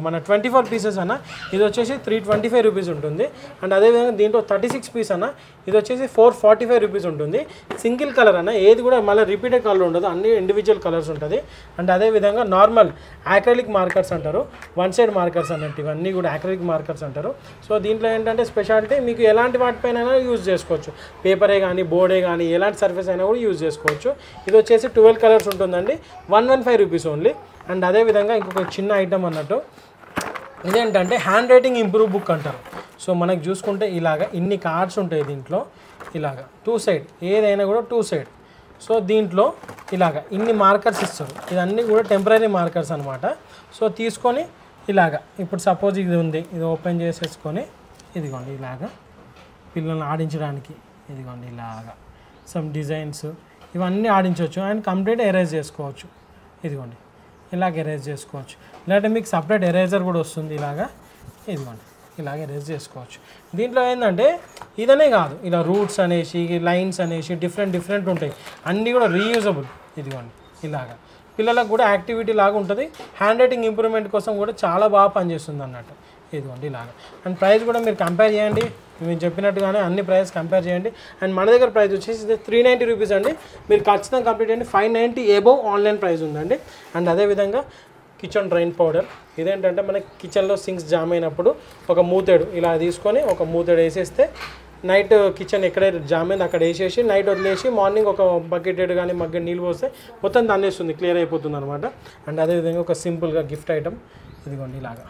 మన 24 పీసెస్ అన్న. ఇది వచ్చేసి 325 రూపీస్ ఉంటుంది. అండ్ అదేవిధంగా దీంట్లో 36 పీస్ అన్న. ఇది వచ్చేసి 445 రూపీస్ ఉంటుంది. సింగిల్ కలర్ అన్న. ఏది కూడా మళ్ళీ రిపీటెడ్ కలర్ ఉండదు, అన్ని ఇండివిజువల్ కలర్స్ ఉంటుంది. అండ్ అదేవిధంగా నార్మల్ యాక్రిలిక్ మార్కర్స్ అంటారు, 1 side మార్కర్స్ అన్నట్టు. ఇవన్నీ కూడా యాక్రిలిక్ మార్కర్స్ అంటారు. సో దీంట్లో ఏంటంటే స్పెషాలిటీ మీకు ఎలాంటి వాటిపైన యూజ్ చేసుకోవచ్చు. పేపరే కానీ బోర్డే కానీ ఎలాంటి సర్ఫేస్ అయినా కూడా యూజ్ చేసుకోవచ్చు. ఇది వచ్చేసి 12 కలర్స్ ఉంటుందండి. 115 రూపీస్ ఓన్లీ. అండ్ అదేవిధంగా ఇంకొక చిన్న ఐటమ్ అన్నట్టు ఇదేంటంటే హ్యాండ్ రైటింగ్ ఇంప్రూవ్ బుక్ అంటారు. సో మనకు చూసుకుంటే ఇలాగ ఇన్ని కార్డ్స్ ఉంటాయి దీంట్లో. ఇలాగ 2 side ఏదైనా కూడా 2 side. సో దీంట్లో ఇలాగ ఇన్ని మార్కర్స్ ఇస్తారు. ఇదన్నీ కూడా టెంపరీ మార్కర్స్ అనమాట. సో తీసుకొని ఇలాగ ఇప్పుడు సపోజ్ ఇది ఉంది, ఇది ఓపెన్ చేసేసుకొని ఇదిగోండి ఇలాగ పిల్లల్ని ఆడించడానికి ఇదిగోండి ఇలాగ సమ్ డిజైన్స్ ఇవన్నీ ఆడించవచ్చు. అండ్ కంప్లీట్ ఎరేజ్ చేసుకోవచ్చు. ఇదిగోండి ఇలాగ ఎరేజ్ చేసుకోవచ్చు. లేదంటే మీకు సపరేట్ ఎరేజర్ కూడా వస్తుంది. ఇలాగా ఇదిగోండి ఇలాగ ఎరేజ్ చేసుకోవచ్చు. దీంట్లో ఏంటంటే ఇదనే కాదు, ఇలా రూట్స్ అనేసి లైన్స్ అనేసి డిఫరెంట్ ఉంటాయి. అన్నీ కూడా రీయూజబుల్. ఇదిగోండి ఇలాగా పిల్లలకు కూడా యాక్టివిటీ లాగా ఉంటుంది. హ్యాండ్ రైటింగ్ ఇంప్రూవ్మెంట్ కోసం కూడా చాలా బాగా పనిచేస్తుంది అన్నట్టు. ఇదిగోండి ఇలాగా. అండ్ ప్రైస్ కూడా మీరు కంపేర్ చేయండి. మేము చెప్పినట్టుగానే అన్ని ప్రైస్ కంపేర్ చేయండి. అండ్ మన దగ్గర ప్రైస్ వచ్చేసి 390 రూపీస్ అండి. మీరు ఖచ్చితంగా కంప్లీట్ చేయండి. 590 ఎబోవ్ ఆన్లైన్ ప్రైస్ ఉందండి. అండ్ అదేవిధంగా కిచెన్ డ్రైన్ పౌడర్. ఇదేంటంటే మనకి కిచెన్లో సింక్స్ జామ్ అయినప్పుడు ఒక మూతేడు ఇలా తీసుకొని ఒక మూతేడు వేసేస్తే నైట్ కిచెన్ ఎక్కడైతే జామ్ అయింది అక్కడ వేసేసి నైట్ వదిలేసి మార్నింగ్ ఒక బకెట్ కానీ మగ్గ నీళ్ళు పోస్తే మొత్తం దాన్నేస్తుంది, క్లియర్ అయిపోతుంది అనమాట. అండ్ అదేవిధంగా ఒక సింపుల్గా గిఫ్ట్ ఐటమ్ ఇదిగోండి ఇలాగా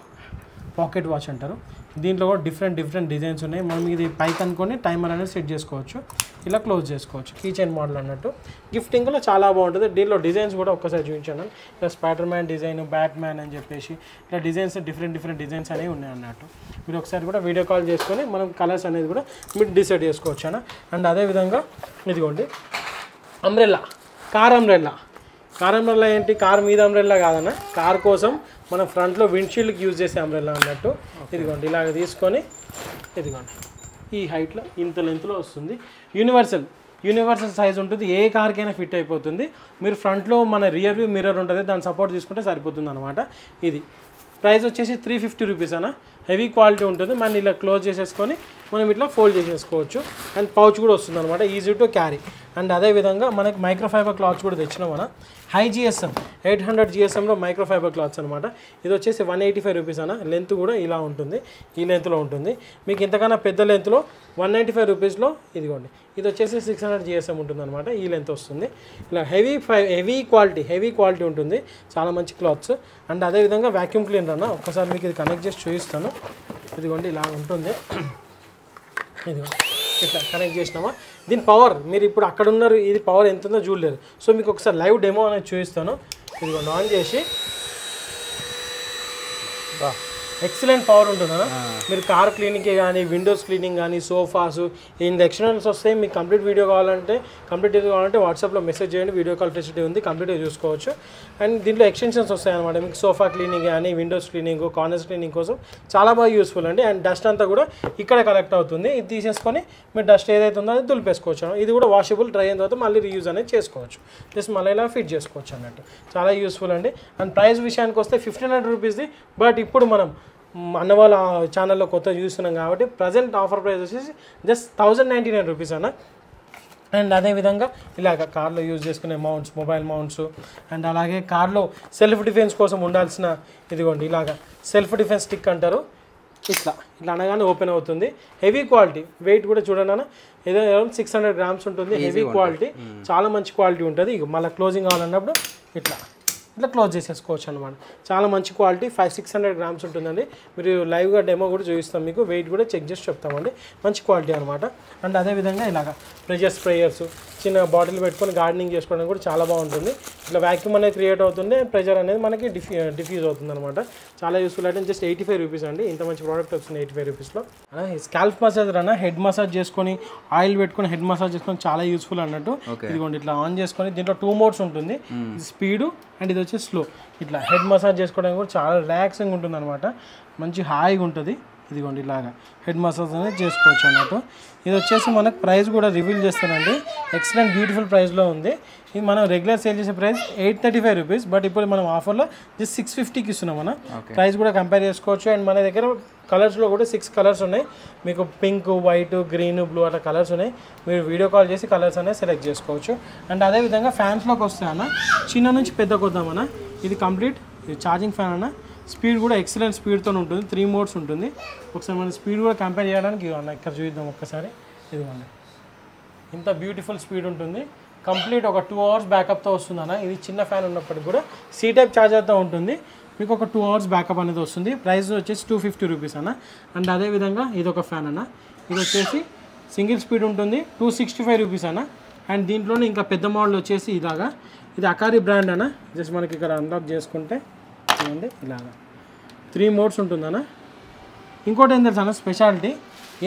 పాకెట్ వాచ్ అంటారు. దీంట్లో కూడా డిఫరెంట్ డిజైన్స్ ఉన్నాయి. మనం ఇది పైకి అనుకొని టైమర్ అనేది సెట్ చేసుకోవచ్చు, ఇలా క్లోజ్ చేసుకోవచ్చు. కీ చైన్ మోడల్ అన్నట్టు గిఫ్టింగ్లో చాలా బాగుంటుంది. దీంట్లో డిజైన్స్ కూడా ఒక్కసారి చూపించాను. ఇలా spider man design, bat man అని చెప్పేసి ఇలా డిజైన్స్ డిఫరెంట్ డిజైన్స్ అనేవి ఉన్నాయి అన్నట్టు. మీరు ఒకసారి కూడా వీడియో కాల్ చేసుకొని మనం కలర్స్ అనేది కూడా మీరు డిసైడ్ చేసుకోవచ్చు అన్న. అండ్ అదేవిధంగా ఇదిగోండి umbrella, car umbrella. Car umbrella ఏంటి, కార్ మీద అంబ్రెల్లా కాదన్న, కార్ కోసం మనం ఫ్రంట్లో విండ్షీల్డ్కి యూజ్ చేసే అంబ్రెల్లా అన్నట్టు. ఇదిగోండి ఇలాగ తీసుకొని ఇదిగోండి ఈ హైట్లో ఇంత లెంత్లో వస్తుంది. యూనివర్సల్ సైజ్ ఉంటుంది, ఏ కార్కైనా ఫిట్ అయిపోతుంది. మీరు ఫ్రంట్లో మన రియర్ వ్యూ మిర్రర్ ఉంటుంది, దాన్ని సపోర్ట్ తీసుకుంటే సరిపోతుంది అనమాట. ఇది ప్రైస్ వచ్చేసి 350 రూపీస్ అన్న. హెవీ క్వాలిటీ ఉంటుంది. మనం ఇలా క్లోజ్ చేసేసుకొని మనం ఇట్లా ఫోల్డ్ చేసేసుకోవచ్చు. అండ్ పౌచ్ కూడా వస్తుంది అనమాట, ఈజీ టు క్యారీ. అండ్ అదేవిధంగా మనకి మైక్రోఫైబర్ క్లాత్స్ కూడా తెచ్చినాం మన హై GSM 800 GSMలో మైక్రోఫైబర్ క్లాత్స్ అనమాట. ఇది వచ్చేసి 185 రూపీస్ అన్న. లెంత్ కూడా ఇలా ఉంటుంది, ఈ లెంత్లో ఉంటుంది. మీకు ఇంతకన్నా పెద్ద లెంత్లో 195 రూపీస్లో ఇదిగోండి ఇది వచ్చేసి 600 GSM ఉంటుంది అనమాట. ఈ లెంత్ వస్తుంది. ఇలా హెవీ క్వాలిటీ ఉంటుంది, చాలా మంచి క్లాత్స్. అండ్ అదేవిధంగా వ్యాక్యూమ్ క్లీనర్ అన్న, ఒక్కసారి మీకు ఇది కనెక్ట్ చేసి చూపిస్తాను. ఇదిగోండి ఇలా ఉంటుంది. ఇదిగోండి ఇట్లా కనెక్ట్ చేసినామా. దీని పవర్ మీరు ఇప్పుడు అక్కడ ఉన్నారు, ఇది పవర్ ఎంత ఉందో చూడలేరు. సో మీకు ఒకసారి లైవ్ డెమో అనేది చూపిస్తాను. ఇదిగోండి ఆన్ చేసి ఎక్సలెంట్ పవర్ ఉంటుందా. మీరు కార్ క్లీనింగ్ కానీ, విండోస్ క్లీనింగ్ కానీ, సోఫాస్ ఇంత ఎక్స్టర్నల్స్ వస్తాయి. మీకు కంప్లీట్ వీడియో కావాలంటే వాట్సాప్లో మెసేజ్ చేయండి. వీడియో కాల్ ఫెసిలిటీ ఉంది, కంప్లీట్గా చూసుకోవచ్చు. అండ్ దీంట్లో ఎక్స్టెన్షన్స్ వస్తాయి అనమాట. మీకు సోఫా క్లీనింగ్ కానీ, విండోస్ క్లీనింగ్, కార్నర్స్ క్లీనింగ్ కోసం చాలా బాగా యూస్ఫుల్ అండి. అండ్ డస్ట్ అంతా కూడా ఇక్కడ కలెక్ట్ అవుతుంది. ఇది తీసేసుకొని మీరు డస్ట్ ఏదైతే ఉందో అది దులిపేసుకోవచ్చు. ఇది కూడా వాషబుల్, డ్రై అయిన తర్వాత మళ్ళీ రీయూజ్ అనేది చేసుకోవచ్చు. జస్ట్ మళ్ళీ ఇలా ఫిట్ చేసుకోవచ్చు అన్నట్టు. చాలా యూస్ఫుల్ అండి. అండ్ ప్రైస్ విషయానికి వస్తే 1500 రూపీస్ది. బట్ ఇప్పుడు మనం అన్న వాళ్ళ ఛానల్లో కొత్త చూస్తున్నాం కాబట్టి ప్రజెంట్ ఆఫర్ ప్రైస్ వచ్చేసి జస్ట్ 1099 రూపీస్ అన్న. అండ్ అదేవిధంగా ఇలాగ కార్లో యూజ్ చేసుకునే మౌంట్స్, మొబైల్ మౌంట్స్, అండ్ అలాగే కార్లో సెల్ఫ్ డిఫెన్స్ కోసం ఉండాల్సిన ఇదిగోండి ఇలాగ సెల్ఫ్ డిఫెన్స్ స్టిక్ అంటారు. ఇట్లా అనగానే ఓపెన్ అవుతుంది. హెవీ క్వాలిటీ, వెయిట్ కూడా చూడండి అన్న, ఏదో 600 గ్రామ్స్ ఉంటుంది. హెవీ క్వాలిటీ, చాలా మంచి క్వాలిటీ ఉంటుంది. ఇక మళ్ళీ క్లోజింగ్ కావాలన్నప్పుడు ఇట్లా క్లోజ్ చేసేసుకోవచ్చు అనమాట. చాలా మంచి క్వాలిటీ, 500-600 గ్రామ్స్ ఉంటుందండి. మీరు లైవ్గా డెమో కూడా చూపిస్తాం, మీకు వెయిట్ కూడా చెక్ చేసి చెప్తామండి. మంచి క్వాలిటీ అనమాట. అండ్ అదేవిధంగా ఇలాగ ప్రెషర్ స్ప్రేయర్స్, చిన్న బాటిల్ పెట్టుకొని గార్డెనింగ్ చేసుకోవడానికి కూడా చాలా బాగుంటుంది. ఇట్లా వ్యాక్యూమ్ అనేది క్రియేట్ అవుతుంది, ప్రెషర్ అనేది మనకి డిఫ్యూజ్ అవుతుంది అనమాట. చాలా యూస్ఫుల్ ఐటమ్. జస్ట్ 85 రూపీస్ అండి. ఇంత మంచి ప్రోడక్ట్ వస్తుంది 85 రూపీస్లో. స్కాల్ప్ మసాజర్ అన్న, హెడ్ మసాజ్ చేసుకొని ఆయిల్ పెట్టుకొని హెడ్ మసాజ్ చేసుకొని చాలా యూస్ఫుల్ అన్నట్టు. ఇదిగోండి ఇట్లా ఆన్ చేసుకొని దీంట్లో 2 మోడ్స్ ఉంటుంది, స్పీడు అండ్ ఇది వచ్చి స్లో. ఇట్లా హెడ్ మసాజ్ చేసుకోవడానికి కూడా చాలా రిలాక్సింగ్ ఉంటుంది అనమాట. మంచి హాయిగా ఉంటుంది. ఇదిగోండి ఇలాగా హెడ్ మసాజ్ అనేది చేసుకోవచ్చు అన్నట్టు. ఇది వచ్చేసి మనకు ప్రైస్ కూడా రివీల్ చేస్తానండి. ఎక్సలెంట్ బ్యూటిఫుల్ ప్రైస్లో ఉంది. ఇది మనం రెగ్యులర్ సేల్ చేసే ప్రైస్ 835 రూపీస్. బట్ ఇప్పుడు మనం ఆఫర్లో జస్ట్ 650కి ఇస్తున్నాం మనం. ప్రైస్ కూడా కంపేర్ చేసుకోవచ్చు. అండ్ మన దగ్గర కలర్స్లో కూడా 6 కలర్స్ ఉన్నాయి. మీకు పింక్, వైట్, గ్రీన్, బ్లూ అట్లా కలర్స్ ఉన్నాయి. మీరు వీడియో కాల్ చేసి కలర్స్ అనేది సెలెక్ట్ చేసుకోవచ్చు. అండ్ అదేవిధంగా ఫ్యాన్స్లోకి వస్తే అన్న, చిన్న నుంచి పెద్ద కొద్దామన్నా. ఇది కంప్లీట్ ఛార్జింగ్ ఫ్యాన్ అన్న. స్పీడ్ కూడా ఎక్సలెంట్ స్పీడ్తో ఉంటుంది. 3 మోడ్స్ ఉంటుంది. ఒకసారి మన స్పీడ్ కూడా కంపేర్ చేయడానికి అన్న ఇక్కడ చూద్దాం ఒక్కసారి. ఇదిగోండి ఇంత బ్యూటిఫుల్ స్పీడ్ ఉంటుంది. కంప్లీట్ ఒక 2 అవర్స్ బ్యాకప్తో వస్తుంది అన్న. ఇది చిన్న ఫ్యాన్ ఉన్నప్పటికీ కూడా C టైప్ ఛార్జర్తో ఉంటుంది. మీకు ఒక 2 అవర్స్ బ్యాకప్ అనేది వస్తుంది. ప్రైస్ వచ్చేసి 250 రూపీస్ అన్న. అండ్ అదేవిధంగా ఇది ఒక ఫ్యాన్ అన్న. ఇది వచ్చేసి సింగిల్ స్పీడ్ ఉంటుంది, 265 రూపీస్ అన్న. అండ్ దీంట్లోనే ఇంకా పెద్ద మోడల్ వచ్చేసి ఇలాగా, ఇది అకారి బ్రాండ్ అన్న. జస్ట్ మనకి ఇక్కడ అన్లాక్ చేసుకుంటే చూడండి ఇలాగా 3 మోడ్స్ ఉంటుందన్న. ఇంకోటి ఏం తెలుసు అన్న స్పెషాలిటీ,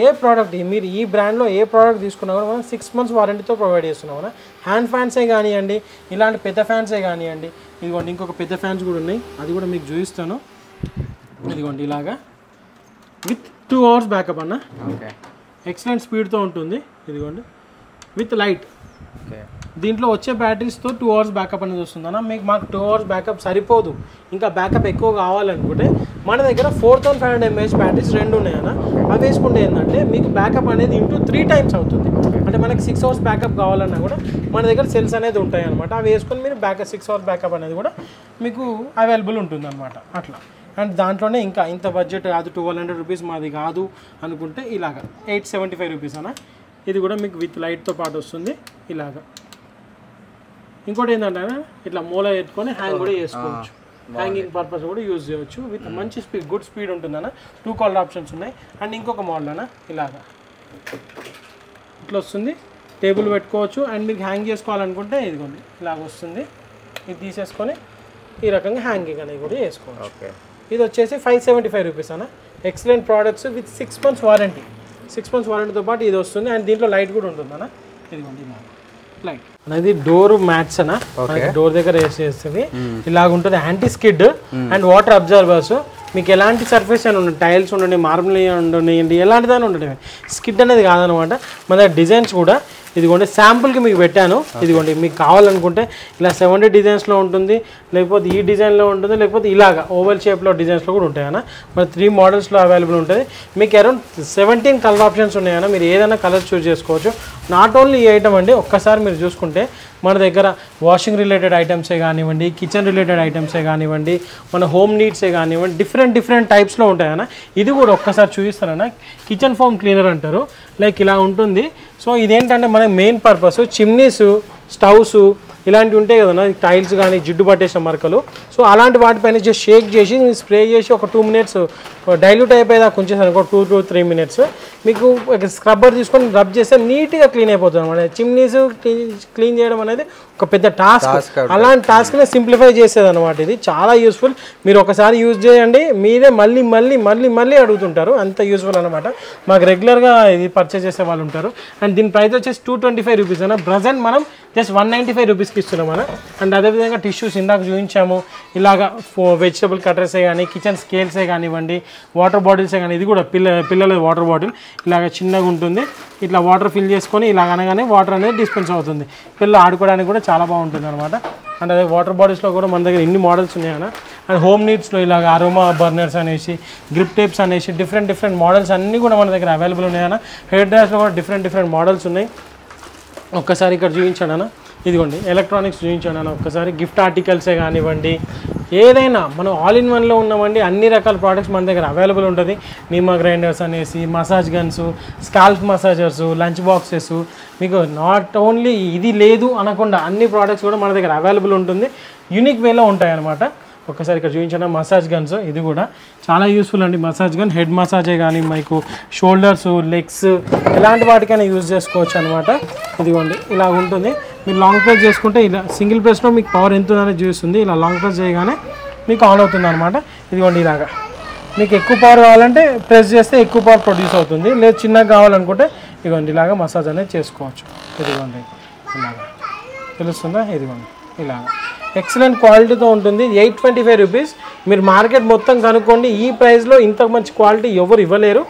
ఏ ప్రోడక్ట్ మీరు ఈ బ్రాండ్లో ఏ ప్రోడక్ట్ తీసుకున్నా కూడా మనం 6 months వారంటీతో ప్రొవైడ్ చేస్తున్నాం అన్న. హ్యాండ్ ఫ్యాన్సే కానివ్వండి, ఇలాంటి పెద్ద ఫ్యాన్సే కానివ్వండి. ఇదిగోండి ఇంకొక పెద్ద ఫ్యాన్స్ కూడా ఉన్నాయి, అది కూడా మీకు చూపిస్తాను. ఇదిగోండి ఇలాగా విత్ 2 అవర్స్ బ్యాకప్ అన్న. ఎక్సలెంట్ స్పీడ్తో ఉంటుంది. ఇదిగోండి విత్ లైట్. దీంట్లో వచ్చే బ్యాటరీస్తో 2 అవర్స్ బ్యాకప్ అనేది వస్తుందన్న. మాకు 2 అవర్స్ బ్యాకప్ సరిపోదు, ఇంకా బ్యాకప్ ఎక్కువ కావాలనుకుంటే మన దగ్గర 4500 mAh బ్యాటరీస్ 2 ఉన్నాయన్న. అవి వేసుకుంటే ఏంటంటే మీకు బ్యాకప్ అనేది ఇంటూ 3 times అవుతుంది. అంటే మనకి 6 hours బ్యాకప్ కావాలన్నా కూడా మన దగ్గర సెల్స్ అనేది ఉంటాయి అనమాట. అవి వేసుకొని మీరు 6 hours బ్యాకప్ అనేది కూడా మీకు అవైలబుల్ ఉంటుంది అనమాట అట్లా. అండ్ దాంట్లోనే ఇంకా ఇంత బడ్జెట్ కాదు 1200 రూపీస్ మాది కాదు అనుకుంటే ఇలాగా 875 రూపీస్ అన్న. ఇది కూడా మీకు విత్ లైట్తో పాటు వస్తుంది ఇలాగా. ఇంకోటి ఏంటంటే ఇట్లా మూల పెట్టుకొని హ్యాంగ్ కూడా చేసుకోవచ్చు. హ్యాంగింగ్ పర్పస్ కూడా యూజ్ చేయవచ్చు. విత్ మంచి స్పీడ్, గుడ్ స్పీడ్ ఉంటుందన్న. 2 కలర్ ఆప్షన్స్ ఉన్నాయి. అండ్ ఇంకొక మోడల్ అన్న ఇలాగా ఇట్లా వస్తుంది. టేబుల్ పెట్టుకోవచ్చు. అండ్ మీకు హ్యాంగ్ చేసుకోవాలనుకుంటే ఇదిగోండి ఇలాగ వస్తుంది. ఇది తీసేసుకొని ఈ రకంగా హ్యాంగింగ్ అనేది కూడా చేసుకోవచ్చు. ఇది వచ్చేసి 575 రూపీస్ అన్న. Excellent products with 6 months warranty. 6 months వారంటీతో పాటు ఇది వస్తుంది. అండ్ దీంట్లో లైట్ కూడా ఉంటుంది అన్న. ఇదిగోండి ఇలా లైట్ అనేది డోర్ మ్యాట్స్ అన్న. డోర్ దగ్గర వేసేస్తుంది ఇలాగ ఉంటుంది. Anti skid and water absorbers. మీకు ఎలాంటి సర్ఫేస్ అని ఉండండి, టైల్స్ ఉండండి, మార్బుల్ ఉండండి, ఎలాంటిదని ఉండండి. స్కిడ్ అనేది కాదనమాట. మన దగ్గర డిజైన్స్ కూడా ఇదిగోండి శాంపుల్కి మీకు పెట్టాను. ఇదిగోండి మీకు కావాలనుకుంటే ఇలా 70 డిజైన్స్లో ఉంటుంది, లేకపోతే ఈ డిజైన్లో ఉంటుంది, లేకపోతే ఇలాగా ఓవల్ షేప్లో డిజైన్స్లో కూడా ఉంటాయి అన్న. మరి 3 మోడల్స్లో అవైలబుల్ ఉంటుంది. మీకు అరౌండ్ 17 కలర్ ఆప్షన్స్ ఉన్నాయన్న. మీరు ఏదైనా కలర్ చూస్ చేసుకోవచ్చు. నాట్ ఓన్లీ ఈ ఐటమ్ అండి, ఒక్కసారి మీరు చూసుకుంటే మన దగ్గర వాషింగ్ రిలేటెడ్ ఐటమ్సే కానివ్వండి, కిచెన్ రిలేటెడ్ ఐటమ్సే కానివ్వండి, మన హోమ్ నీడ్సే కానివ్వండి, డిఫరెంట్ టైప్స్లో ఉంటాయన్న. ఇది కూడా ఒక్కసారి చూపిస్తారన్న. కిచెన్ ఫోమ్ క్లీనర్ అంటారు. లైక్ ఇలా ఉంటుంది. సో ఇదేంటంటే మన మెయిన్ పర్పస్ చిమ్నీస్, స్టవ్స్ ఇలాంటివి ఉంటాయి కదన్నా, టైల్స్ కానీ జిడ్డు పట్టేసిన మరకలు. సో అలాంటి వాటిపైన జస్ట్ షేక్ చేసి స్ప్రే చేసి ఒక 2 minutes డైల్యూట్ అయిపోయేదా కొంచెం అనుకో 2 to 3 minutes మీకు స్క్రబ్బర్ తీసుకొని రబ్ చేస్తే నీట్గా క్లీన్ అయిపోతుంది అనమాట. చిమ్నీస్ క్లీన్ చేయడం అనేది ఒక పెద్ద టాస్క్. అలాంటి టాస్క్నే సింప్లిఫై చేసేది అనమాట. ఇది చాలా యూస్ఫుల్. మీరు ఒకసారి యూజ్ చేయండి, మీరే మళ్ళీ మళ్ళీ మళ్ళీ మళ్ళీ అడుగుతుంటారు. అంత యూస్ఫుల్ అనమాట. మాకు రెగ్యులర్గా ఇది పర్చేస్ చేసే వాళ్ళు ఉంటారు. అండ్ దీని ప్రైస్ వచ్చేసి 225 రూపీస్ అన్న. ప్రజెంట్ మనం జస్ట్ 195 రూపీస్కి ఇస్తున్నాం అన్న. అండ్ అదేవిధంగా టిష్యూస్ ఇందాక చూపించాము. ఇలాగా వెజిటబుల్ కటర్సే కానీ, కిచెన్ స్కేల్సే కానివ్వండి, వాటర్ బాటిల్సే కానీ. ఇది కూడా పిల్లల వాటర్ బాటిల్ ఇలాగ చిన్నగా ఉంటుంది. ఇట్లా వాటర్ ఫిల్ చేసుకొని ఇలాగ అనగానే వాటర్ అనేది డిస్పెన్స్ అవుతుంది. పిల్లలు ఆడుకోవడానికి కూడా చాలా బాగుంటుంది అనమాట. అండ్ అదే వాటర్ బాటిల్స్లో కూడా మన దగ్గర ఇన్ని మోడల్స్ ఉన్నాయన్న. అండ్ హోమ్ నీడ్స్లో ఇలాగ అరోమా బర్నర్స్ అనేసి, గ్రిప్ టేప్స్ అనేసి డిఫరెంట్ మోడల్స్ అన్నీ కూడా మన దగ్గర అవైలబుల్ ఉన్నాయన్న. హెయిర్ డ్రైయర్స్లో కూడా డిఫరెంట్ మోడల్స్ ఉన్నాయి. ఒక్కసారి ఇక్కడ చూపించాను అన్న. ఇదిగోండి ఎలక్ట్రానిక్స్ చూపించాను అన్న. ఒక్కసారి గిఫ్ట్ ఆర్టికల్సే కానివ్వండి, ఏదైనా మనం ఆల్ ఇన్ వన్లో ఉన్నామండి. అన్ని రకాల ప్రోడక్ట్స్ మన దగ్గర అవైలబుల్ ఉంటుంది. నీమా గ్రైండర్స్ అనేసి, massage guns, scalp massagers, lunch boxes, మీకు నాట్ ఓన్లీ ఇది లేదు అనకుండా అన్ని ప్రోడక్ట్స్ కూడా మన దగ్గర అవైలబుల్ ఉంటుంది. యూనిక్ వేలో ఉంటాయి అన్నమాట. ఒక్కసారి ఇక్కడ చూపించిన మసాజ్ గన్స్. ఇది కూడా చాలా యూస్ఫుల్ అండి. మసాజ్ గన్ హెడ్ మసాజే కానీ మీకు షోల్డర్స్, లెగ్స్ ఎలాంటి వాటికైనా యూజ్ చేసుకోవచ్చు అనమాట. ఇదిగోండి ఇలా ఉంటుంది. మీరు లాంగ్ ప్రెస్ చేసుకుంటే ఇలా సింగిల్ ప్రెస్లో మీకు పవర్ ఎంత ఉందనేది చూస్తుంది. ఇలా లాంగ్ ప్రెస్ చేయగానే మీకు ఆన్ అవుతుంది అనమాట. ఇదిగోండి ఇలాగా మీకు ఎక్కువ పవర్ కావాలంటే ప్రెస్ చేస్తే ఎక్కువ పవర్ ప్రొడ్యూస్ అవుతుంది. లేదు చిన్నగా కావాలనుకుంటే ఇదిగోండి ఇలాగా మసాజ్ అనేది చేసుకోవచ్చు. ఇదిగోండి ఇలాగా తెలుస్తుందా? ఇదిగోండి ఇలాగా ఎక్సలెంట్ క్వాలిటీతో ఉంటుంది. 825 రూపీస్. మీరు మార్కెట్ మొత్తం కనుక్కోండి, ఈ ప్రైస్లో ఇంత మంచి క్వాలిటీ ఎవరు ఇవ్వలేరు.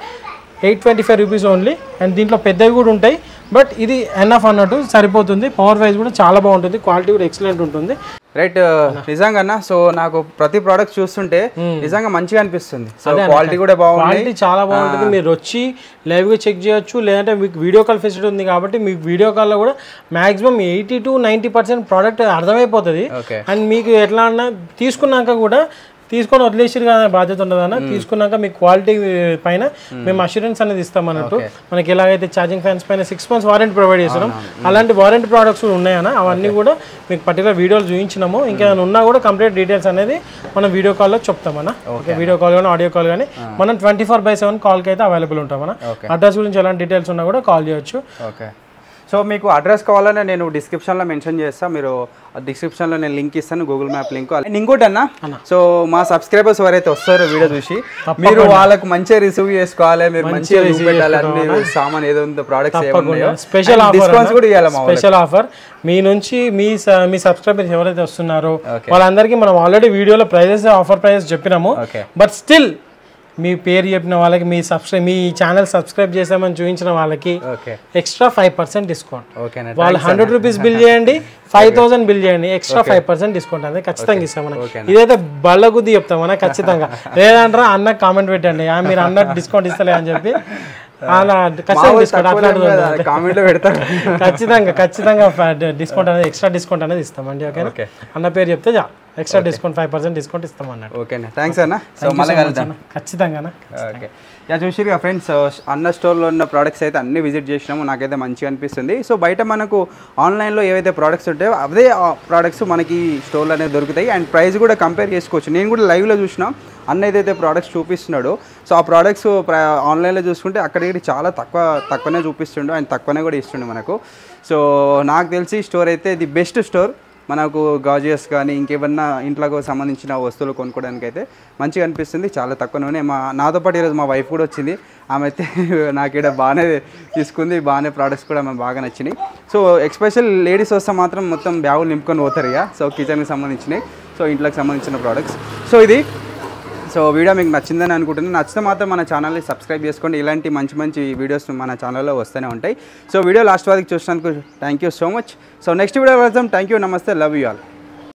825 రూపీస్ ఓన్లీ. అండ్ దీంట్లో పెద్దవి కూడా ఉంటాయి, బట్ ఇది ఎన్ఎఫ్ అన్నట్టు సరిపోతుంది. పవర్ వైజ్ కూడా చాలా బాగుంటుంది. క్వాలిటీ కూడా ఎక్సలెంట్ ఉంటుంది. రైట్, నిజంగా అన్న. సో నాకు ప్రతి ప్రోడక్ట్ చూస్తుంటే నిజంగా మంచిగా అనిపిస్తుంది. సో క్వాలిటీ కూడా బాగుంది, క్వాలిటీ చాలా బాగుంటుంది. మీరు వచ్చి లైవ్గా చెక్ చేయొచ్చు, లేదంటే మీకు వీడియో కాల్ ఫెసిలిటీ ఉంది కాబట్టి మీకు వీడియో కాల్లో కూడా మాక్సిమం 80 to 90% ప్రోడక్ట్ అర్థమైపోతుంది. అండ్ మీకు ఎట్లా అన్నా తీసుకున్నాక కూడా తీసుకొని వదిలేసిరు కదా బాధ్యత ఉండదన్న. తీసుకున్నాక మీకు క్వాలిటీ పైన మేము అష్యూరెన్స్ అనేది ఇస్తాం అన్నట్టు. మనకి ఎలాగైతే ఛార్జింగ్ ఫ్యాన్స్ పైన 6 months వారంటీ ప్రొవైడ్ చేస్తున్నాం, అలాంటి వారంటీ ప్రోడక్ట్స్ కూడా ఉన్నాయన్న. అవన్నీ కూడా మీకు పర్టికులర్ వీడియోలు చూపించినాము. ఇంకేమైనా ఉన్నా కూడా కంప్లీట్ డీటెయిల్స్ అనేది మనం వీడియో కాల్లో చెప్తామన్న. వీడియో కాల్ కానీ ఆడియో కాల్ కానీ మనం 24/7 కాల్కి అయితే అవైలబుల్ ఉంటామన్న. అడ్రస్ గురించి ఎలాంటి డీటెయిల్స్ ఉన్నా కూడా కాల్ చేయొచ్చు. ఓకే. సో మీకు అడ్రస్ కావాలని నేను డిస్క్రిప్షన్లో మెన్షన్ చేస్తాను. మీరు డిస్క్రిప్షన్లో నేను లింక్ ఇస్తాను, గూగుల్ మ్యాప్ లింక్. అండ్ ఇంకోటి అన్న, సో మా సబ్స్క్రైబర్స్ ఎవరైతే వస్తారో వీడియో చూసి మీరు వాళ్ళకు మంచిగా రిసీవ్ చేసుకోవాలి, మీరు మంచిగా రివ్యూ పెట్టాలి. అన్ని సామాన్ ఏదో ప్రోడక్ట్స్ స్పెషల్ డిస్కౌంట్స్ కూడా ఇవ్వాలి. స్పెషల్ ఆఫర్ మీ నుంచి మీ సబ్స్క్రైబర్స్ ఎవరైతే వస్తున్నారో వాళ్ళందరికీ మనం ఆల్రెడీ వీడియోలో ప్రైజెస్ ఆఫర్ ప్రైజెస్ చెప్పినాము. బట్ స్టిల్ మీ పేరు చెప్పిన వాళ్ళకి మీ ఛానల్ సబ్స్క్రైబ్ చేసామని చూపించిన వాళ్ళకి ఓకే ఎక్స్ట్రా 5% డిస్కౌంట్. ఓకేనా వాళ్ళు 100 రూపీస్ బిల్ చేయండి, 5000 బిల్ చేయండి, ఎక్స్ట్రా 5% డిస్కౌంట్ అనేది ఖచ్చితంగా ఇస్తాం మనం. ఇదైతే బళ్ళగుద్ది చెప్తాం మన ఖచ్చితంగా. లేదంటారా అన్న కామెంట్ పెట్టండి మీరు అన్నట్టు డిస్కౌంట్ ఇస్తలే అని చెప్పి అలా ఖచ్చితంగా డిస్కౌంట్ ఖచ్చితంగా డిస్కౌంట్ అనేది ఎక్స్ట్రా డిస్కౌంట్ అనేది ఇస్తామండి. ఓకేనా అన్న పేరు చెప్తే ఎక్స్ట్రా డిస్కౌంట్ 5% డిస్కౌంట్ ఇస్తాం అన్నట్టు. ఓకేనా థ్యాంక్స్ అన్న. సో మళ్ళీ కలుద్దాం ఖచ్చితంగా. ఓకే చూసిరుగా ఫ్రెండ్స్, అన్న స్టోర్లో ఉన్న ప్రోడక్ట్స్ అయితే అన్నీ విజిట్ చేసినాము, నాకైతే మంచిగా అనిపిస్తుంది. సో బయట మనకు ఆన్లైన్లో ఏవైతే ప్రోడక్ట్స్ ఉంటాయో అదే ప్రోడక్ట్స్ మనకి స్టోర్లో అనేది దొరుకుతాయి అండ్ ప్రైస్ కూడా కంపేర్ చేసుకోవచ్చు. నేను కూడా లైవ్లో చూసినా అన్న ఏదైతే ప్రోడక్ట్స్ చూపిస్తున్నాడో సో ఆ ప్రోడక్ట్స్ ఆన్లైన్లో చూసుకుంటే అక్కడికి చాలా తక్కువనే చూపిస్తుండో అండ్ తక్కువనే కూడా ఇస్తుండే మనకు. సో నాకు తెలిసి స్టోర్ అయితే ది బెస్ట్ స్టోర్ మనకు గాజియస్ కానీ ఇంకేమన్నా ఇంట్లోకి సంబంధించిన వస్తువులు కొనుక్కోవడానికి అయితే మంచిగా అనిపిస్తుంది. చాలా తక్కువనే నాతో పాటు ఈరోజు మా వైఫ్ కూడా వచ్చింది, ఆమె అయితే నాకు ఇక్కడ బాగానే తీసుకుంది, బాగానే ప్రోడక్ట్స్ కూడా ఆమె బాగా నచ్చినాయి. సో ఎక్స్పెషల్ లేడీస్ వస్తే మాత్రం మొత్తం బ్యాగులు నింపుకొని పోతారు ఇక. సో కిచెన్కి సంబంధించినవి, సో ఇంట్లోకి సంబంధించిన ప్రోడక్ట్స్. సో ఇది వీడియో మీకు నచ్చిందని అనుకుంటున్నాను. నచ్చితే మాత్రం మన ఛానల్ని సబ్స్క్రైబ్ చేసుకోండి, ఇలాంటి మంచి వీడియోస్ మన ఛానల్లో వస్తూనే ఉంటాయి. సో వీడియో లాస్ట్ వరకు చూసినందుకు thank you so much. So next video వెళ్తాం. థ్యాంక్ యూ, నమస్తే, లవ్ యూ ఆల్.